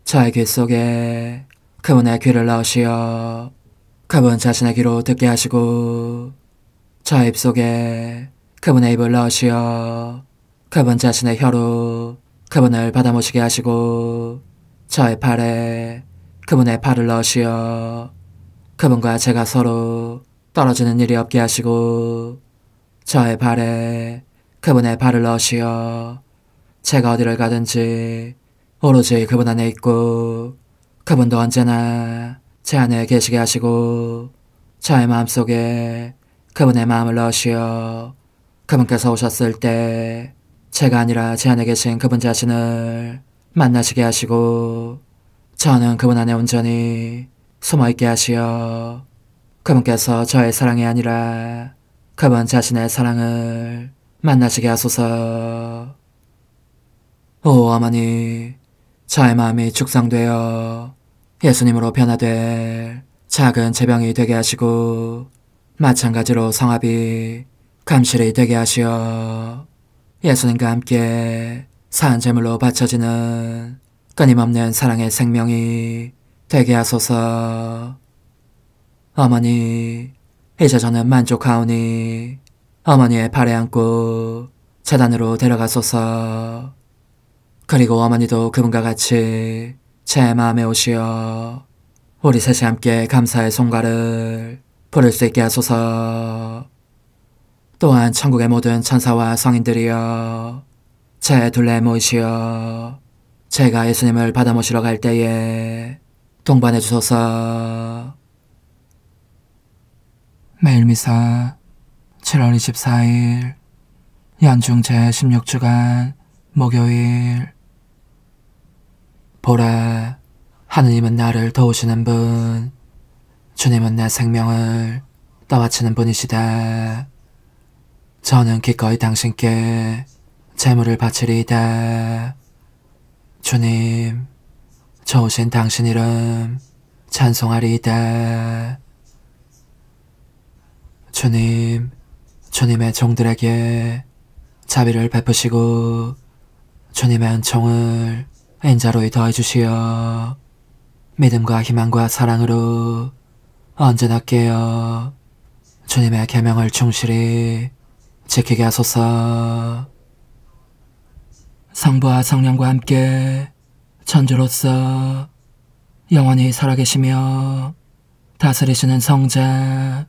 저의 귀 속에 그분의 귀를 넣으시어 그분 자신의 귀로 듣게 하시고 저의 입 속에 그분의 입을 넣으시어 그분 자신의 혀로 그분을 받아모시게 하시고 저의 팔에 그분의 팔을 넣으시어 그분과 제가 서로 떨어지는 일이 없게 하시고 저의 발에 그분의 발을 넣으시어 제가 어디를 가든지 오로지 그분 안에 있고 그분도 언제나 제 안에 계시게 하시고 저의 마음속에 그분의 마음을 넣으시어 그분께서 오셨을 때 제가 아니라 제 안에 계신 그분 자신을 만나시게 하시고 저는 그분 안에 온전히 숨어있게 하시어 그분께서 저의 사랑이 아니라 그분 자신의 사랑을 만나시게 하소서. 오 어머니, 저의 마음이 축성되어 예수님으로 변화될 작은 제병이 되게 하시고 마찬가지로 성합이 감실이 되게 하시어 예수님과 함께 산 제물로 바쳐지는 끊임없는 사랑의 생명이 되게 하소서. 어머니, 이제 저는 만족하오니 어머니의 발에 안고 제단으로 데려가소서. 그리고 어머니도 그분과 같이 제 마음에 오시어 우리 셋이 함께 감사의 송가를 부를 수 있게 하소서. 또한 천국의 모든 천사와 성인들이여 제 둘레에 모이시어 제가 예수님을 받아 모시러 갈 때에 동반해 주소서. 매일미사 7월 24일 연중 제16주간 목요일. 보라, 하느님은 나를 도우시는 분, 주님은 내 생명을 떠받치는 분이시다. 저는 기꺼이 당신께 재물을 바치리이다. 주님, 좋으신 당신 이름 찬송하리이다. 주님, 주님의 종들에게 자비를 베푸시고 주님의 은총을 인자로이 더해주시어 믿음과 희망과 사랑으로 언제나 깨어 주님의 계명을 충실히 지키게 하소서. 성부와 성령과 함께 천주로서 영원히 살아계시며 다스리시는 성자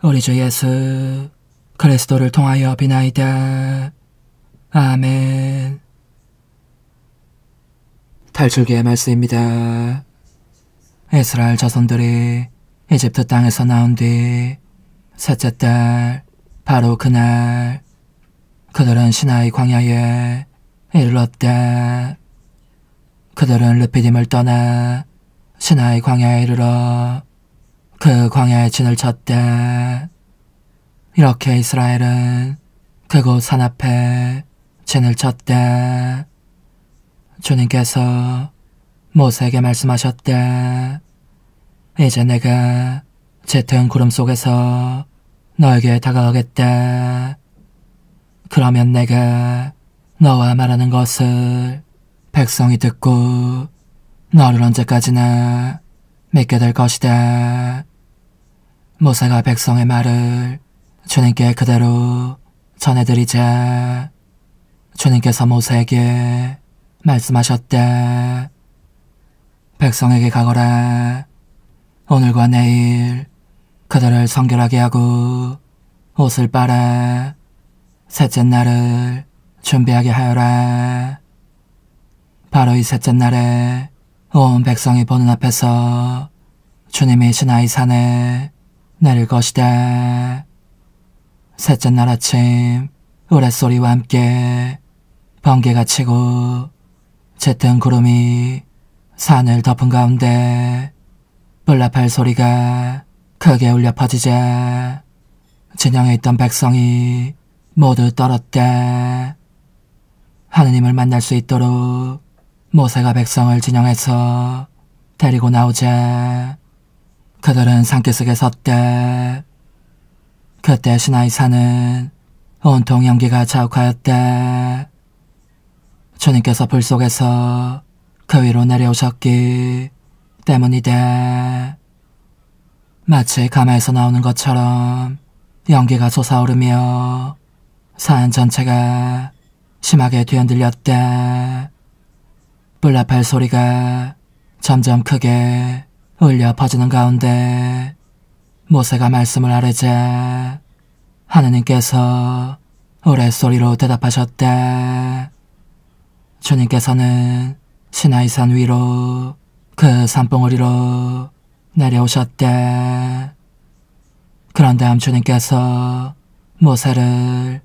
우리 주 예수 그리스도를 통하여 비나이다. 아멘. 탈출기의 말씀입니다. 이스라엘 자손들이 이집트 땅에서 나온 뒤 셋째 달 바로 그날 그들은 시나이 광야에 이르렀다. 그들은 르피딤을 떠나 시나이 광야에 이르러 그 광야에 진을 쳤다. 이렇게 이스라엘은 그곳 산 앞에 진을 쳤다. 주님께서 모세에게 말씀하셨다. 이제 내가 짙은 구름 속에서 너에게 다가가겠다. 그러면 내가 너와 말하는 것을 백성이 듣고 너를 언제까지나 믿게 될 것이다. 모세가 백성의 말을 주님께 그대로 전해드리자 주님께서 모세에게 말씀하셨다. 백성에게 가거라. 오늘과 내일 그들을 성결하게 하고 옷을 빨아 셋째 날을 준비하게 하여라. 바로 이 셋째 날에 온 백성이 보는 앞에서 주님이 시나이 산에 내릴 것이다. 셋째 날 아침 우레소리와 함께 번개가 치고 짙은 구름이 산을 덮은 가운데 뿔나팔 소리가 크게 울려 퍼지자 진영에 있던 백성이 모두 떨었다. 하느님을 만날 수 있도록 모세가 백성을 진영에서 데리고 나오자 그들은 산기슭에 섰다. 그때 시나이 산은 온통 연기가 자욱하였다. 주님께서 불 속에서 그 위로 내려오셨기 때문이다. 마치 가마에서 나오는 것처럼 연기가 솟아오르며 산 전체가 심하게 뒤흔들렸다. 뿔나팔 소리가 점점 크게 울려 퍼지는 가운데 모세가 말씀을 아뢰자 하느님께서 우레소리로 대답하셨다. 주님께서는 시나이산 위로 그 산봉우리로 내려오셨다. 그런 다음 주님께서 모세를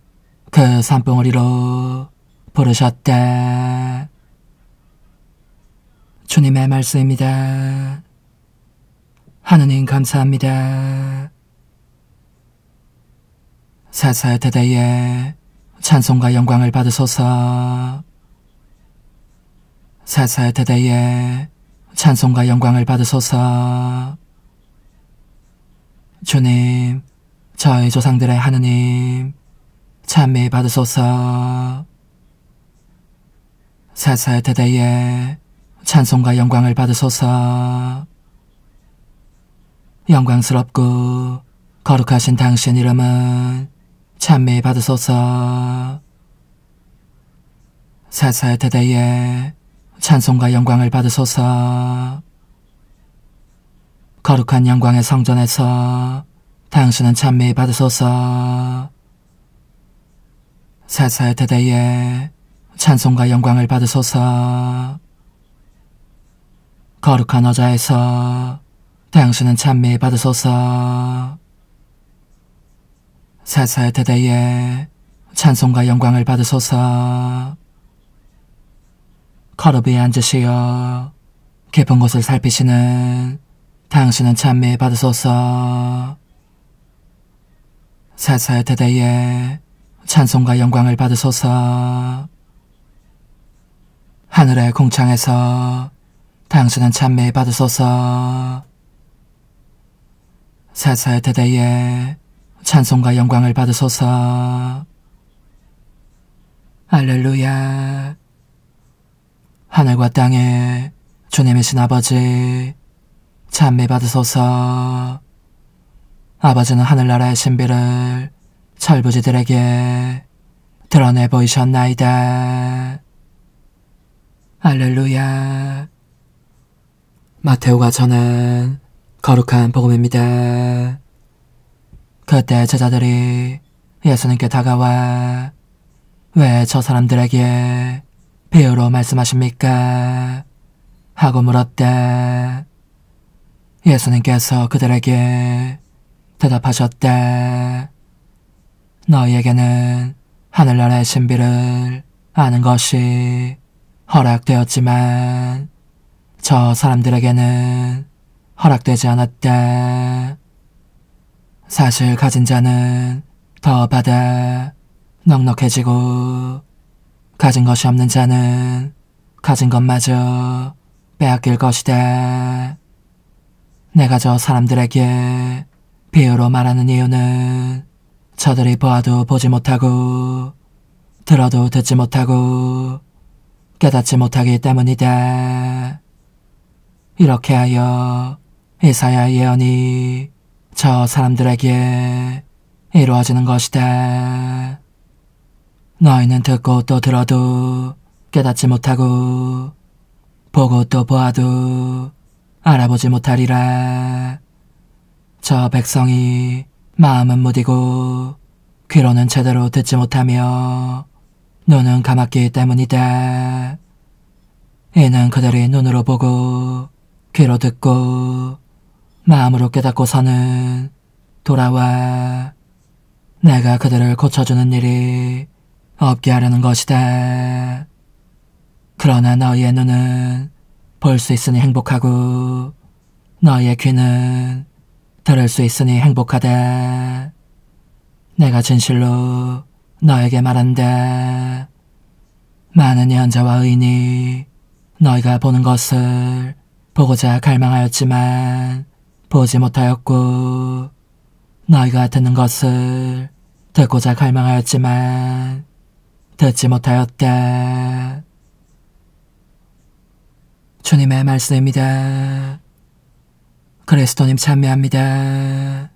그 산봉우리로 부르셨다. 주님의 말씀입니다. 하느님 감사합니다. 세세대대에 찬송과 영광을 받으소서. 세세대대에 찬송과 영광을 받으소서. 주님, 저희 조상들의 하느님, 찬미 받으소서. 세세대대에 찬송과 영광을 받으소서. 영광스럽고 거룩하신 당신 이름은 찬미 받으소서. 세세대대에 찬송과 영광을 받으소서. 거룩한 영광의 성전에서 당신은 찬미 받으소서. 세세대대에 찬송과 영광을 받으소서. 거룩한 어자에서 당신은 찬미 받으소서. 세세대대에 찬송과 영광을 받으소서. 거룩히 앉으시어 깊은 곳을 살피시는 당신은 찬미 받으소서. 세세대대에 찬송과 영광을 받으소서. 하늘의 궁창에서 당신은 찬미 받으소서. 세세대대에 찬송과 영광을 받으소서. 할렐루야. 하늘과 땅에 주님이신 아버지 찬미 받으소서. 아버지는 하늘나라의 신비를 철부지들에게 드러내 보이셨나이다. 할렐루야. 마테오가 전한 거룩한 복음입니다. 그때 제자들이 예수님께 다가와 왜 저 사람들에게 비유로 말씀하십니까? 하고 물었다. 예수님께서 그들에게 대답하셨다. 너희에게는 하늘나라의 신비를 아는 것이 허락되었지만 저 사람들에게는 허락되지 않았다. 사실 가진 자는 더 받아 넉넉해지고 가진 것이 없는 자는 가진 것마저 빼앗길 것이다. 내가 저 사람들에게 비유로 말하는 이유는 저들이 보아도 보지 못하고 들어도 듣지 못하고 깨닫지 못하기 때문이다. 이렇게 하여 이사야 예언이 저 사람들에게 이루어지는 것이다. 너희는 듣고 또 들어도 깨닫지 못하고 보고 또 보아도 알아보지 못하리라. 저 백성이 마음은 무디고 귀로는 제대로 듣지 못하며 눈은 감았기 때문이다. 이는 그들이 눈으로 보고 귀로 듣고 마음으로 깨닫고서는 돌아와 내가 그들을 고쳐주는 일이 없게 하려는 것이다. 그러나 너희의 눈은 볼 수 있으니 행복하고 너희의 귀는 들을 수 있으니 행복하다. 내가 진실로 너에게 말한다. 많은 예언자와 의인이 너희가 보는 것을 보고자 갈망하였지만 보지 못하였고 너희가 듣는 것을 듣고자 갈망하였지만 듣지 못하였다. 주님의 말씀입니다. 그리스도님 찬미합니다.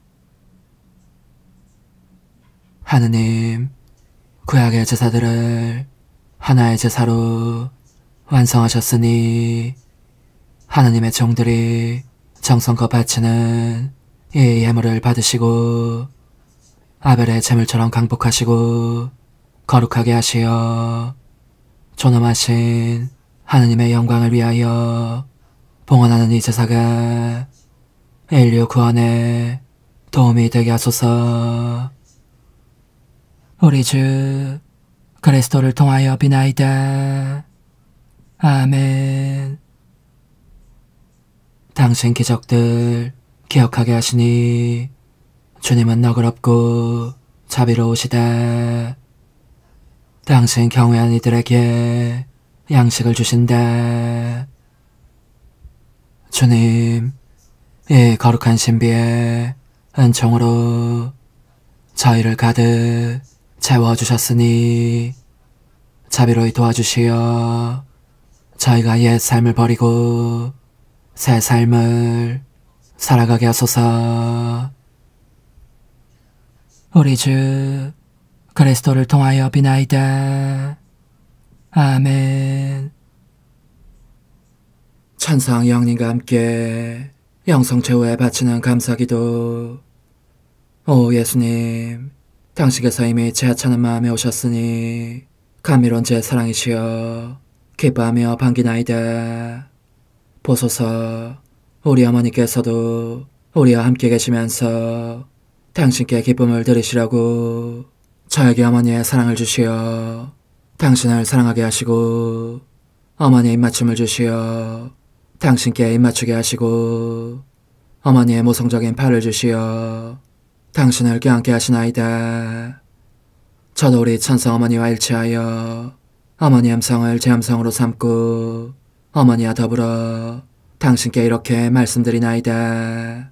하느님, 구약의 제사들을 하나의 제사로 완성하셨으니 하느님의 종들이 정성껏 바치는 이 예물을 받으시고 아벨의 제물처럼 강복하시고 거룩하게 하시어 존엄하신 하느님의 영광을 위하여 봉헌하는 이 제사가 인류 구원에 도움이 되게 하소서. 우리 주 그리스도를 통하여 비나이다. 아멘. 당신 기적들 기억하게 하시니 주님은 너그럽고 자비로우시다. 당신 경외한 이들에게 양식을 주신다. 주님, 이 거룩한 신비의 은총으로 저희를 가득 채워주셨으니 자비로이 도와주시어 저희가 옛 삶을 버리고 새 삶을 살아가게 하소서. 우리 주 그리스도를 통하여 비나이다. 아멘. 천상 영님과 함께 영성 최후에 바치는 감사기도. 오 예수님, 당신께서 이미 제 하찮은 마음에 오셨으니 감미로운 제 사랑이시여 기뻐하며 반기나이다. 보소서, 우리 어머니께서도 우리와 함께 계시면서 당신께 기쁨을 드리시려고 저에게 어머니의 사랑을 주시어 당신을 사랑하게 하시고 어머니의 입맞춤을 주시어 당신께 입맞추게 하시고 어머니의 모성적인 팔을 주시어 당신을 껴안게 하시나이다. 저도 우리 천성 어머니와 일치하여 어머니 음성을 제 음성으로 삼고 어머니와 더불어 당신께 이렇게 말씀드리나이다.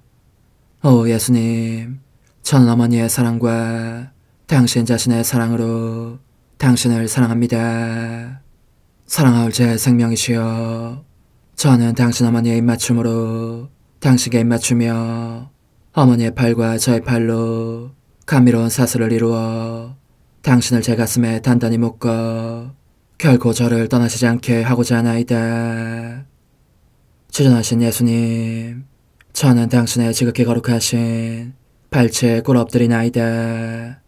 오 예수님, 저는 어머니의 사랑과 당신 자신의 사랑으로 당신을 사랑합니다. 사랑하올 제 생명이시여, 저는 당신 어머니의 입맞춤으로 당신께 입맞추며 어머니의 팔과 저의 팔로 감미로운 사슬을 이루어 당신을 제 가슴에 단단히 묶어 결코 저를 떠나시지 않게 하고자 하나이다. 주전하신 예수님, 저는 당신의 지극히 거룩하신 발치에 꿇어 엎드리나이다.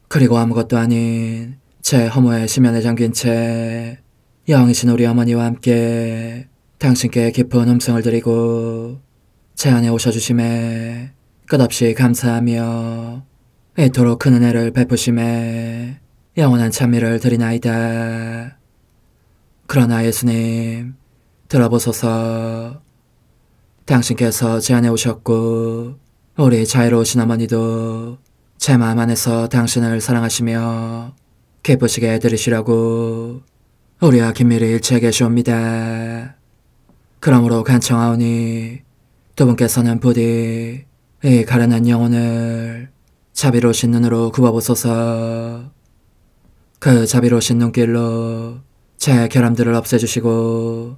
그리고 아무것도 아닌 제 허무의 심연에 잠긴 채 영이신 우리 어머니와 함께 당신께 깊은 음성을 드리고 제 안에 오셔주심에 끝없이 감사하며 이토록 큰 은혜를 베푸심에 영원한 찬미를 드리나이다. 그러나 예수님, 들어보소서. 당신께서 제 안에 오셨고 우리 자애로우신 어머니도 제 마음 안에서 당신을 사랑하시며 기쁘시게 들으시라고 우리와 긴밀히 일치해 계시옵니다. 그러므로 간청하오니 두 분께서는 부디 이 가련한 영혼을 자비로우신 눈으로 굽어보소서. 그 자비로우신 눈길로 제 결함들을 없애주시고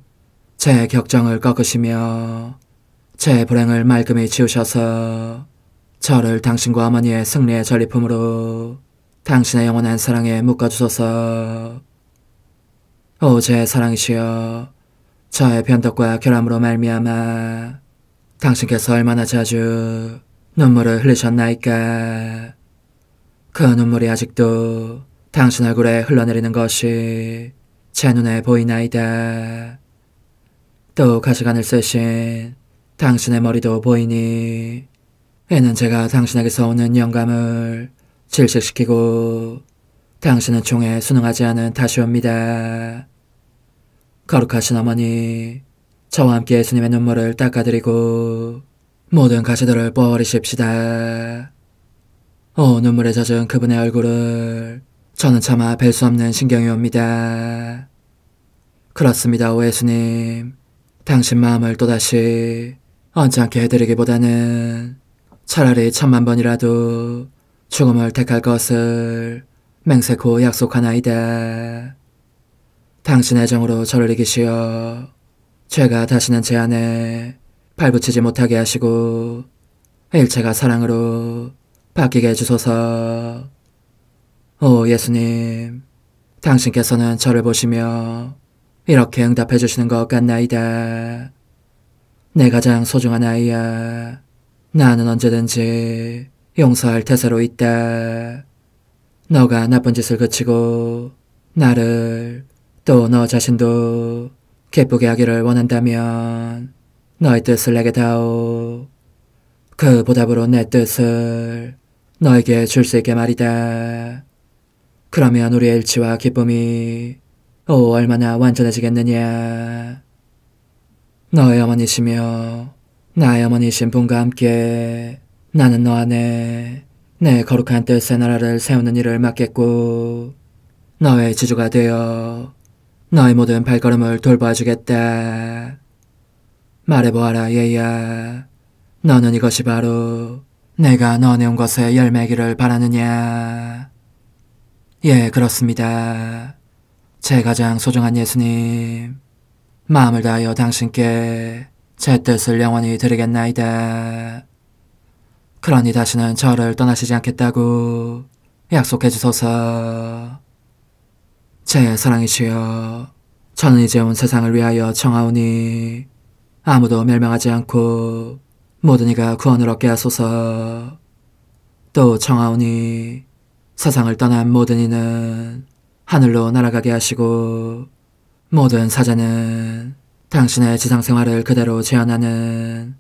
제 격정을 꺾으시며 제 불행을 말끔히 지우셔서 저를 당신과 어머니의 승리의 전리품으로 당신의 영원한 사랑에 묶어주소서. 오 제 사랑이시여, 저의 변덕과 결함으로 말미암아 당신께서 얼마나 자주 눈물을 흘리셨나이까. 그 눈물이 아직도 당신 얼굴에 흘러내리는 것이 제 눈에 보이나이다. 또 가시관을 쓰신 당신의 머리도 보이니 이는 제가 당신에게서 오는 영감을 질식시키고 당신은 총에 순응하지 않은 탓이옵니다. 거룩하신 어머니, 저와 함께 예수님의 눈물을 닦아드리고 모든 가시들을 뽑아버리십시다. 오 눈물에 젖은 그분의 얼굴을 저는 차마 뵐 수 없는 신경이 옵니다. 그렇습니다, 오 예수님. 당신 마음을 또다시 언짢게 해드리기보다는 차라리 10,000,000번이라도 죽음을 택할 것을 맹세코 약속하나이다. 당신의 정으로 저를 이기시어 죄가 다시는 제 안에 발붙이지 못하게 하시고 일체가 사랑으로 바뀌게 해주소서. 오 예수님, 당신께서는 저를 보시며 이렇게 응답해 주시는 것 같나이다. 내 가장 소중한 아이야, 나는 언제든지 용서할 태세로 있다. 너가 나쁜 짓을 그치고 나를 또 너 자신도 기쁘게 하기를 원한다면 너의 뜻을 내게 다오. 그 보답으로 내 뜻을 너에게 줄 수 있게 말이다. 그러면 우리의 일치와 기쁨이 얼마나 완전해지겠느냐. 너의 어머니시며 나의 어머니신 분과 함께 나는 너 안에 내 거룩한 뜻의 나라를 세우는 일을 맡겠고 너의 지주가 되어 너의 모든 발걸음을 돌봐주겠다. 말해보아라 얘야, 너는 이것이 바로 내가 너네 온 것에 열매기를 바라느냐. 예, 그렇습니다. 제 가장 소중한 예수님, 마음을 다하여 당신께 제 뜻을 영원히 드리겠나이다. 그러니 다시는 저를 떠나시지 않겠다고 약속해 주소서. 제 사랑이시여, 저는 이제 온 세상을 위하여 청하오니 아무도 멸망하지 않고 모든 이가 구원을 얻게 하소서. 또 청하오니 세상을 떠난 모든 이는 하늘로 날아가게 하시고 모든 사자는 당신의 지상생활을 그대로 재현하는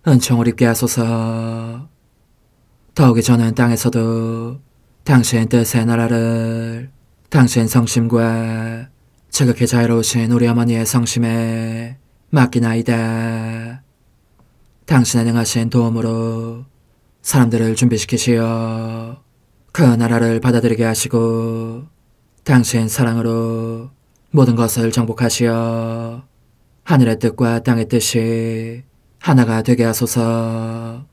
은총을 입게 하소서. 더욱이 저는 땅에서도 당신 뜻의 나라를 당신 성심과 지극히 자유로우신 우리 어머니의 성심에 맡기나이다. 당신의 능하신 도움으로 사람들을 준비시키시어 그 나라를 받아들이게 하시고 당신 사랑으로 모든 것을 정복하시어 하늘의 뜻과 땅의 뜻이 하나가 되게 하소서.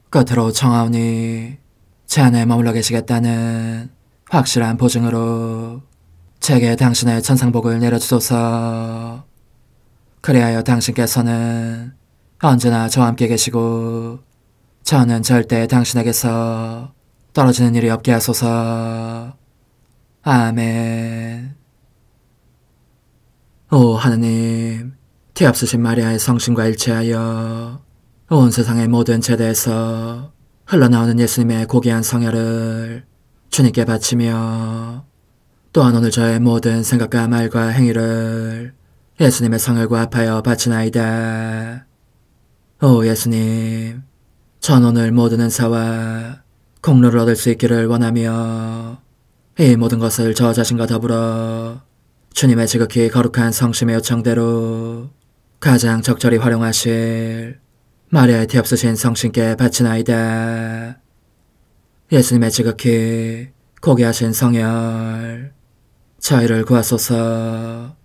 끝으로 청하오니 제 안에 머물러 계시겠다는 확실한 보증으로 제게 당신의 천상복을 내려주소서. 그리하여 당신께서는 언제나 저와 함께 계시고 저는 절대 당신에게서 떨어지는 일이 없게 하소서. 아멘. 오 하느님, 뒤앞서신 마리아의 성신과 일치하여 온 세상의 모든 제대에서 흘러나오는 예수님의 고귀한 성혈을 주님께 바치며 또한 오늘 저의 모든 생각과 말과 행위를 예수님의 성혈과 합하여 바치나이다. 오 예수님, 전 오늘 모든 은사와 공로를 얻을 수 있기를 원하며 이 모든 것을 저 자신과 더불어 주님의 지극히 거룩한 성심의 요청대로 가장 적절히 활용하실 마리아의 뒤앞서신 성신께 바치나이다. 예수님의 지극히 고귀하신 성혈, 저희를 구하소서.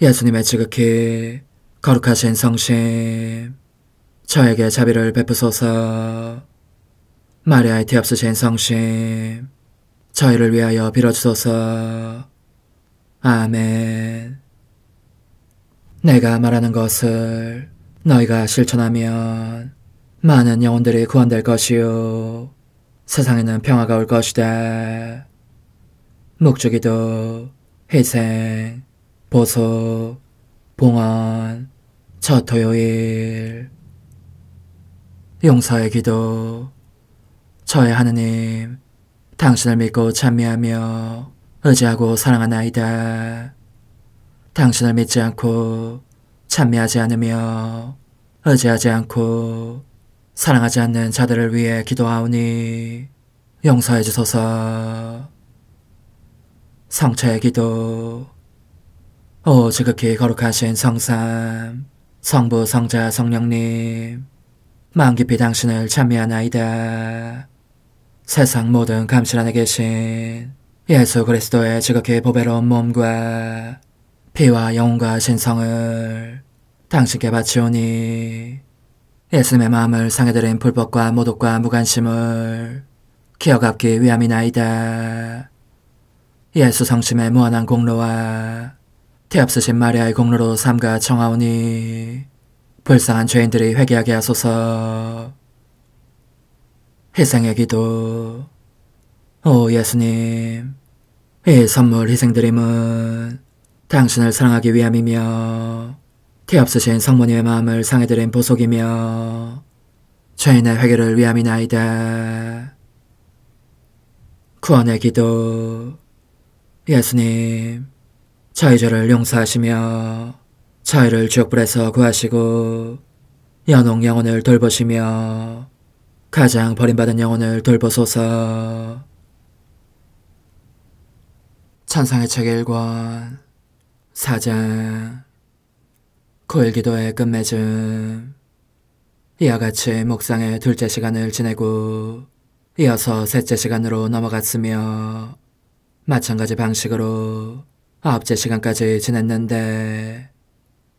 예수님의 지극히 거룩하신 성심, 저에게 자비를 베푸소서. 마리아의 뒤앞서신 성심, 저희를 위하여 빌어주소서. 아멘. 내가 말하는 것을 너희가 실천하면 많은 영혼들이 구원될 것이요 세상에는 평화가 올 것이다. 묵주기도, 희생, 보속, 봉헌, 첫 토요일. 용서의 기도. 저의 하느님, 당신을 믿고 찬미하며 의지하고 사랑하나이다. 당신을 믿지 않고 찬미하지 않으며 의지하지 않고 사랑하지 않는 자들을 위해 기도하오니 용서해 주소서. 성체의 기도. 오 지극히 거룩하신 성삼, 성부, 성자, 성령님, 마음 깊이 당신을 찬미하나이다. 세상 모든 감실 안에 계신 예수 그리스도의 지극히 보배로운 몸과 피와 영혼과 신성을 당신께 바치오니 예수님의 마음을 상해드린 불법과 모독과 무관심을 기어갚기 위함이나이다. 예수 성심의 무한한 공로와 뒤앞서신 마리아의 공로로 삼가 청하오니 불쌍한 죄인들이 회개하게 하소서. 희생의 기도. 오 예수님, 이 선물 희생드림은 당신을 사랑하기 위함이며 뒤앞서신 성모님의 마음을 상해드린 보속이며 죄인의 회개를 위함이나이다. 구원의 기도. 예수님, 저희 죄를 용서하시며 저희를 지옥불에서 구하시고 연옥 영혼을 돌보시며 가장 버림받은 영혼을 돌보소서. 천상의 책 1권 4장. 고일기도의 끝맺음. 이와 같이 묵상의 둘째 시간을 지내고 이어서 셋째 시간으로 넘어갔으며 마찬가지 방식으로 아홉째 시간까지 지냈는데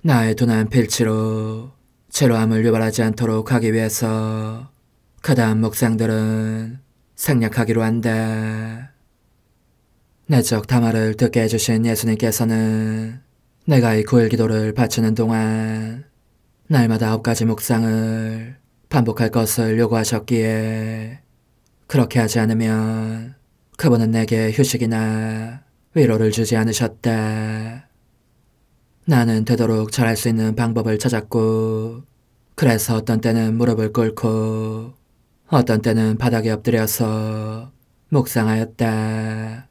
나의 둔한 필치로 지루함을 유발하지 않도록 하기 위해서 그 다음 묵상들은 생략하기로 한다. 내적 담화를 듣게 해주신 예수님께서는 내가 이 9일 기도를 바치는 동안 날마다 9가지 묵상을 반복할 것을 요구하셨기에 그렇게 하지 않으면 그분은 내게 휴식이나 위로를 주지 않으셨다. 나는 되도록 잘할 수 있는 방법을 찾았고 그래서 어떤 때는 무릎을 꿇고 어떤 때는 바닥에 엎드려서 묵상하였다.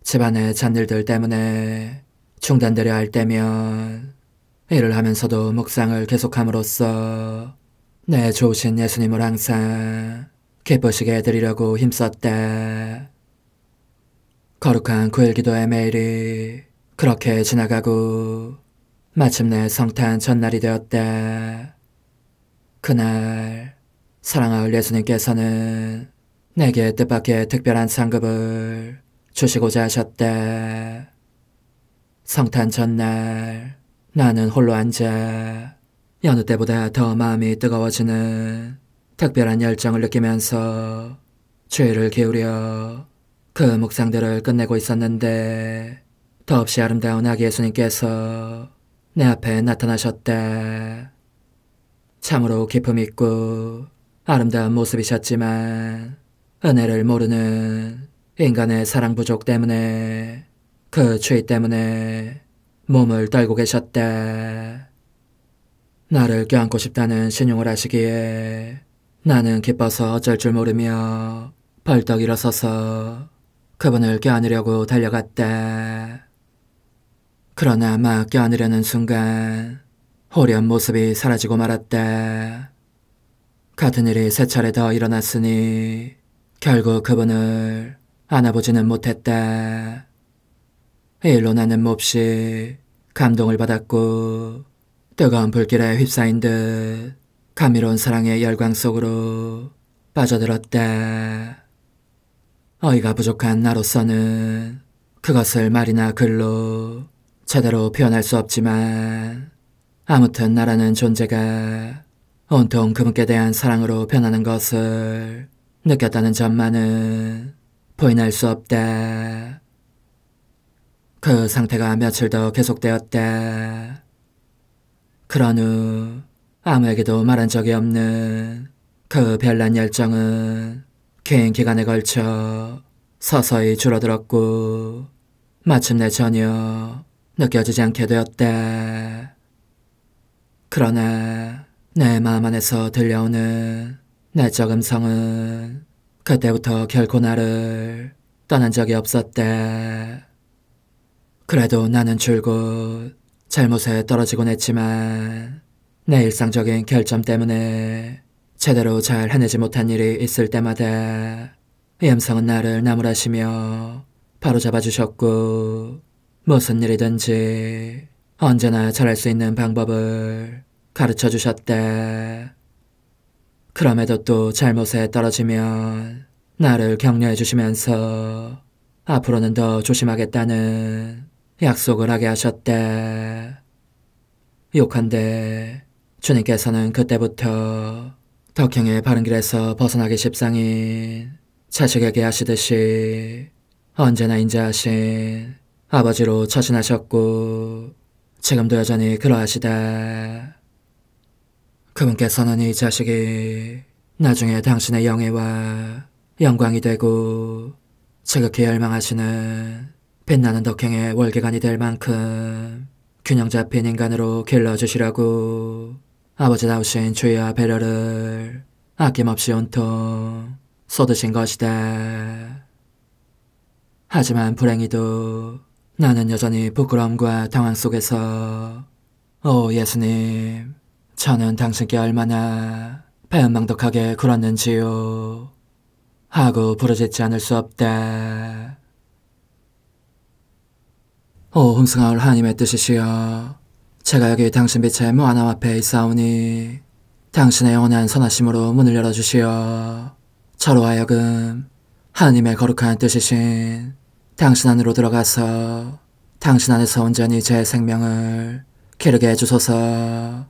집안의 잔일들 때문에 중단되려 할 때면 일을 하면서도 묵상을 계속함으로써 내 좋으신 예수님을 항상 기쁘시게 해드리려고 힘썼다. 거룩한 9일 기도의 매일이 그렇게 지나가고 마침내 성탄 전날이 되었다. 그날 사랑하을 예수님께서는 내게 뜻밖의 특별한 상급을 주시고자 하셨다. 성탄 전날 나는 홀로 앉아 여느 때보다 더 마음이 뜨거워지는 특별한 열정을 느끼면서 주의를 기울여 그 묵상들을 끝내고 있었는데 더없이 아름다운 아기 예수님께서 내 앞에 나타나셨다. 참으로 기품 있고 아름다운 모습이셨지만 은혜를 모르는 인간의 사랑 부족 때문에 그 죄 때문에 몸을 떨고 계셨다. 나를 껴안고 싶다는 신용을 하시기에 나는 기뻐서 어쩔 줄 모르며 벌떡 일어서서 그분을 껴안으려고 달려갔다. 그러나 막 껴안으려는 순간 호련 모습이 사라지고 말았다. 같은 일이 3차례 더 일어났으니 결국 그분을 안아보지는 못했다. 이 일로 나는 몹시 감동을 받았고 뜨거운 불길에 휩싸인 듯 감미로운 사랑의 열광 속으로 빠져들었다. 어이가 부족한 나로서는 그것을 말이나 글로 제대로 표현할 수 없지만 아무튼 나라는 존재가 온통 그분께 대한 사랑으로 변하는 것을 느꼈다는 점만은 부인할 수 없다. 그 상태가 며칠 더 계속되었다. 그런 후 아무에게도 말한 적이 없는 그 별난 열정은 긴 기간에 걸쳐 서서히 줄어들었고 마침내 전혀 느껴지지 않게 되었다. 그러나 내 마음 안에서 들려오는 내적 음성은 그때부터 결코 나를 떠난 적이 없었다. 그래도 나는 줄곧 잘못에 떨어지곤 했지만 내 일상적인 결점 때문에 제대로 잘 해내지 못한 일이 있을 때마다 이 음성은 나를 나무라시며 바로잡아 주셨고 무슨 일이든지 언제나 잘할 수 있는 방법을 가르쳐 주셨다. 그럼에도 또 잘못에 떨어지면 나를 격려해 주시면서 앞으로는 더 조심하겠다는 약속을 하게 하셨다. 욕한데 주님께서는 그때부터 덕행의 바른 길에서 벗어나기 십상인 자식에게 하시듯이 언제나 인자하신 아버지로 처신하셨고 지금도 여전히 그러하시다. 그분께서는 이 자식이 나중에 당신의 영예와 영광이 되고 지극히 열망하시는 빛나는 덕행의 월계관이 될 만큼 균형 잡힌 인간으로 길러주시라고 아버지다우신 주의와 배려를 아낌없이 온통 쏟으신 것이다. 하지만 불행히도 나는 여전히 부끄러움과 당황 속에서 오 예수님, 저는 당신께 얼마나 배은망덕하게 굴었는지요 하고 부르짖지 않을 수 없다. 오 흠승하올 하나님의 뜻이시여, 제가 여기 당신 빛의 무한함 앞에 있사오니 당신의 영원한 선하심으로 문을 열어주시어 저로 하여금 하나님의 거룩한 뜻이신 당신 안으로 들어가서 당신 안에서 온전히 제 생명을 기르게 해주소서.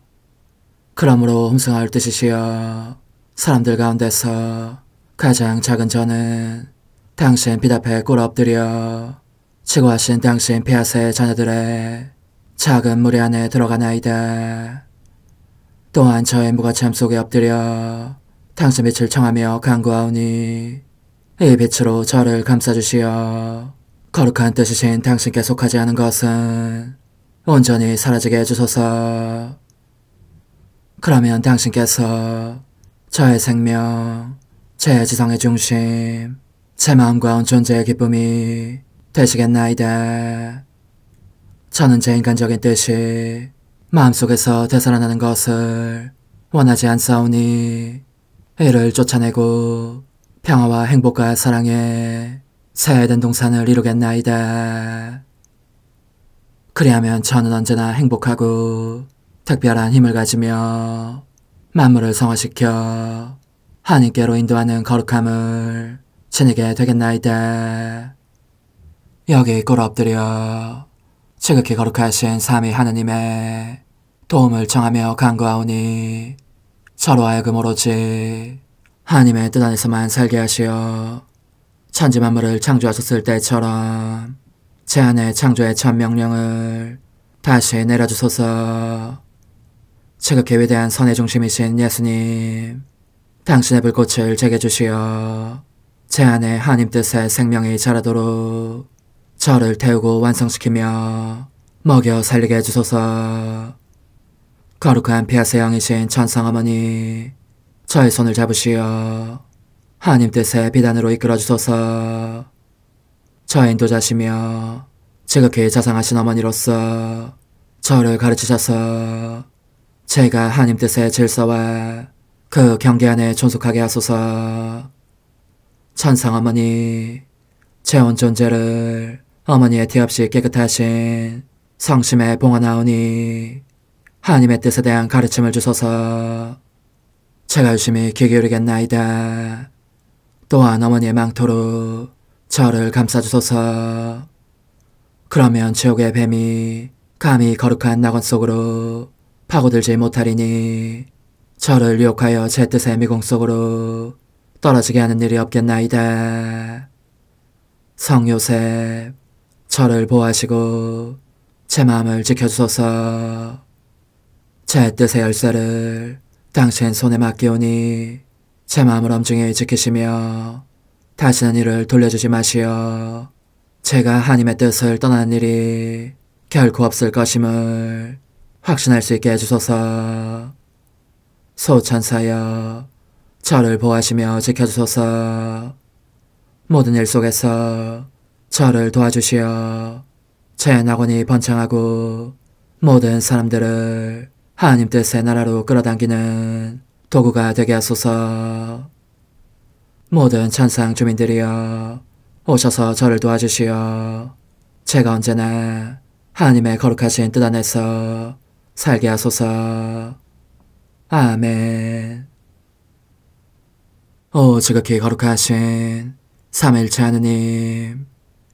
그러므로 흠승하올 뜻이시여, 사람들 가운데서 가장 작은 저는 당신 빛 앞에 꿇어 엎드려 지고하신 당신 폐하세의 자녀들의 작은 무리 안에 들어가나이다. 또한 저의 무거참 속에 엎드려 당신 빛을 청하며 간구하오니 이 빛으로 저를 감싸주시어 거룩한 뜻이신 당신께 속하지 않은 것은 온전히 사라지게 해주소서. 그러면 당신께서 저의 생명, 제 지성의 중심, 제 마음과 온 존재의 기쁨이 되시겠나이다. 저는 제 인간적인 뜻이 마음속에서 되살아나는 것을 원하지 않사오니 이를 쫓아내고 평화와 행복과 사랑의 새해된 동산을 이루겠나이다. 그리하면 저는 언제나 행복하고 특별한 힘을 가지며 만물을 성화시켜 하나님께로 인도하는 거룩함을 지니게 되겠나이다. 여기 꿇어 엎드려 지극히 거룩하신 삼위 하느님의 도움을 청하며 간구하오니 저로 하여금 오로지 하나님의 뜻 안에서만 살게 하시어 천지만물을 창조하셨을 때처럼 제 안에 창조의 첫 명령을 다시 내려주소서. 지극히 위대한 선의 중심이신 예수님, 당신의 불꽃을 제게 주시어 제 안에 하나님 뜻의 생명이 자라도록 저를 태우고 완성시키며 먹여 살리게 해주소서. 거룩한 피아세 영이신 천상어머니, 저의 손을 잡으시어 하나님 뜻의 비단으로 이끌어주소서. 저의 인도자시며 지극히 자상하신 어머니로서 저를 가르치셔서 제가 하나님 뜻의 질서와 그 경계 안에 존속하게 하소서. 천상어머니, 제 온 존재를 어머니의 티 없이 깨끗하신 성심에 봉헌하오니 하나님의 뜻에 대한 가르침을 주소서. 제가 열심히 귀 기울이겠나이다. 또한 어머니의 망토로 저를 감싸주소서. 그러면 지옥의 뱀이 감히 거룩한 낙원 속으로 파고들지 못하리니 저를 유혹하여 제 뜻의 미궁 속으로 떨어지게 하는 일이 없겠나이다. 성요셉, 저를 보호하시고 제 마음을 지켜주소서. 제 뜻의 열쇠를 당신 손에 맡기오니 제 마음을 엄중히 지키시며 다시는 이를 돌려주지 마시어 제가 하나님의 뜻을 떠나는 일이 결코 없을 것임을 확신할 수 있게 해주소서. 소천사여, 저를 보호하시며 지켜주소서. 모든 일 속에서 저를 도와주시어 제 낙원이 번창하고 모든 사람들을 하나님 뜻의 나라로 끌어당기는 도구가 되게 하소서. 모든 천상 주민들이여, 오셔서 저를 도와주시어 제가 언제나 하나님의 거룩하신 뜻 안에서 살게 하소서. 아멘. 오 지극히 거룩하신 삼일체 하느님,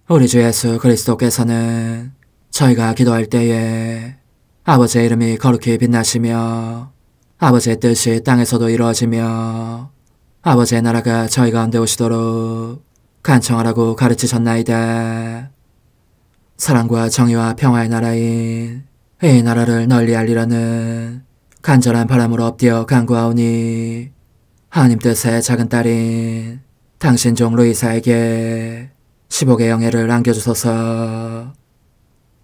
우리 주 예수 그리스도께서는 저희가 기도할 때에 아버지의 이름이 거룩히 빛나시며 아버지의 뜻이 땅에서도 이루어지며 아버지의 나라가 저희 가운데 오시도록 간청하라고 가르치셨나이다. 사랑과 정의와 평화의 나라인 이 나라를 널리 알리라는 간절한 바람으로 엎드려 간구하오니 하나님 뜻의 작은 딸인 당신 종 루이사에게 10억의 영예를 안겨주소서.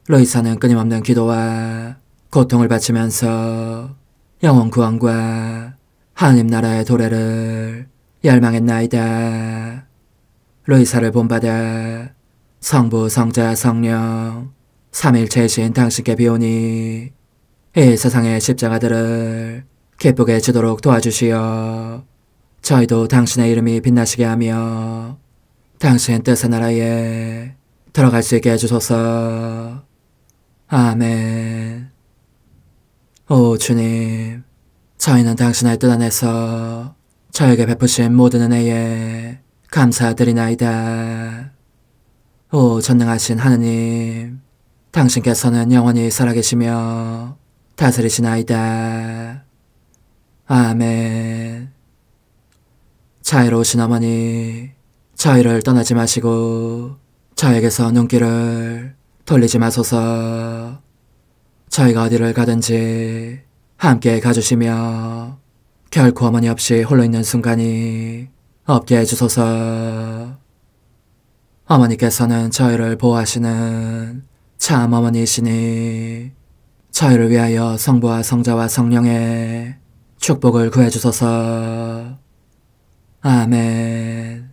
루이사는 끊임없는 기도와 고통을 바치면서 영혼 구원과 하나님 나라의 도래를 열망했나이다. 루이사를 본받아 성부, 성자, 성령 삼일체이신 당신께 비오니 이 세상의 십자가들을 기쁘게 지도록 도와주시어 저희도 당신의 이름이 빛나시게 하며 당신 뜻의 나라에 들어갈 수 있게 해주소서. 아멘. 오 주님, 저희는 당신의 뜻 안에서 저에게 베푸신 모든 은혜에 감사드리나이다. 오 전능하신 하느님, 당신께서는 영원히 살아계시며 다스리시나이다. 아멘. 자애로우신 어머니, 저희를 떠나지 마시고 저에게서 눈길을 돌리지 마소서. 저희가 어디를 가든지 함께 가주시며 결코 어머니 없이 홀로 있는 순간이 없게 해주소서. 어머니께서는 저희를 보호하시는 참 어머니이시니 저희를 위하여 성부와 성자와 성령의 축복을 구해주소서. 아멘.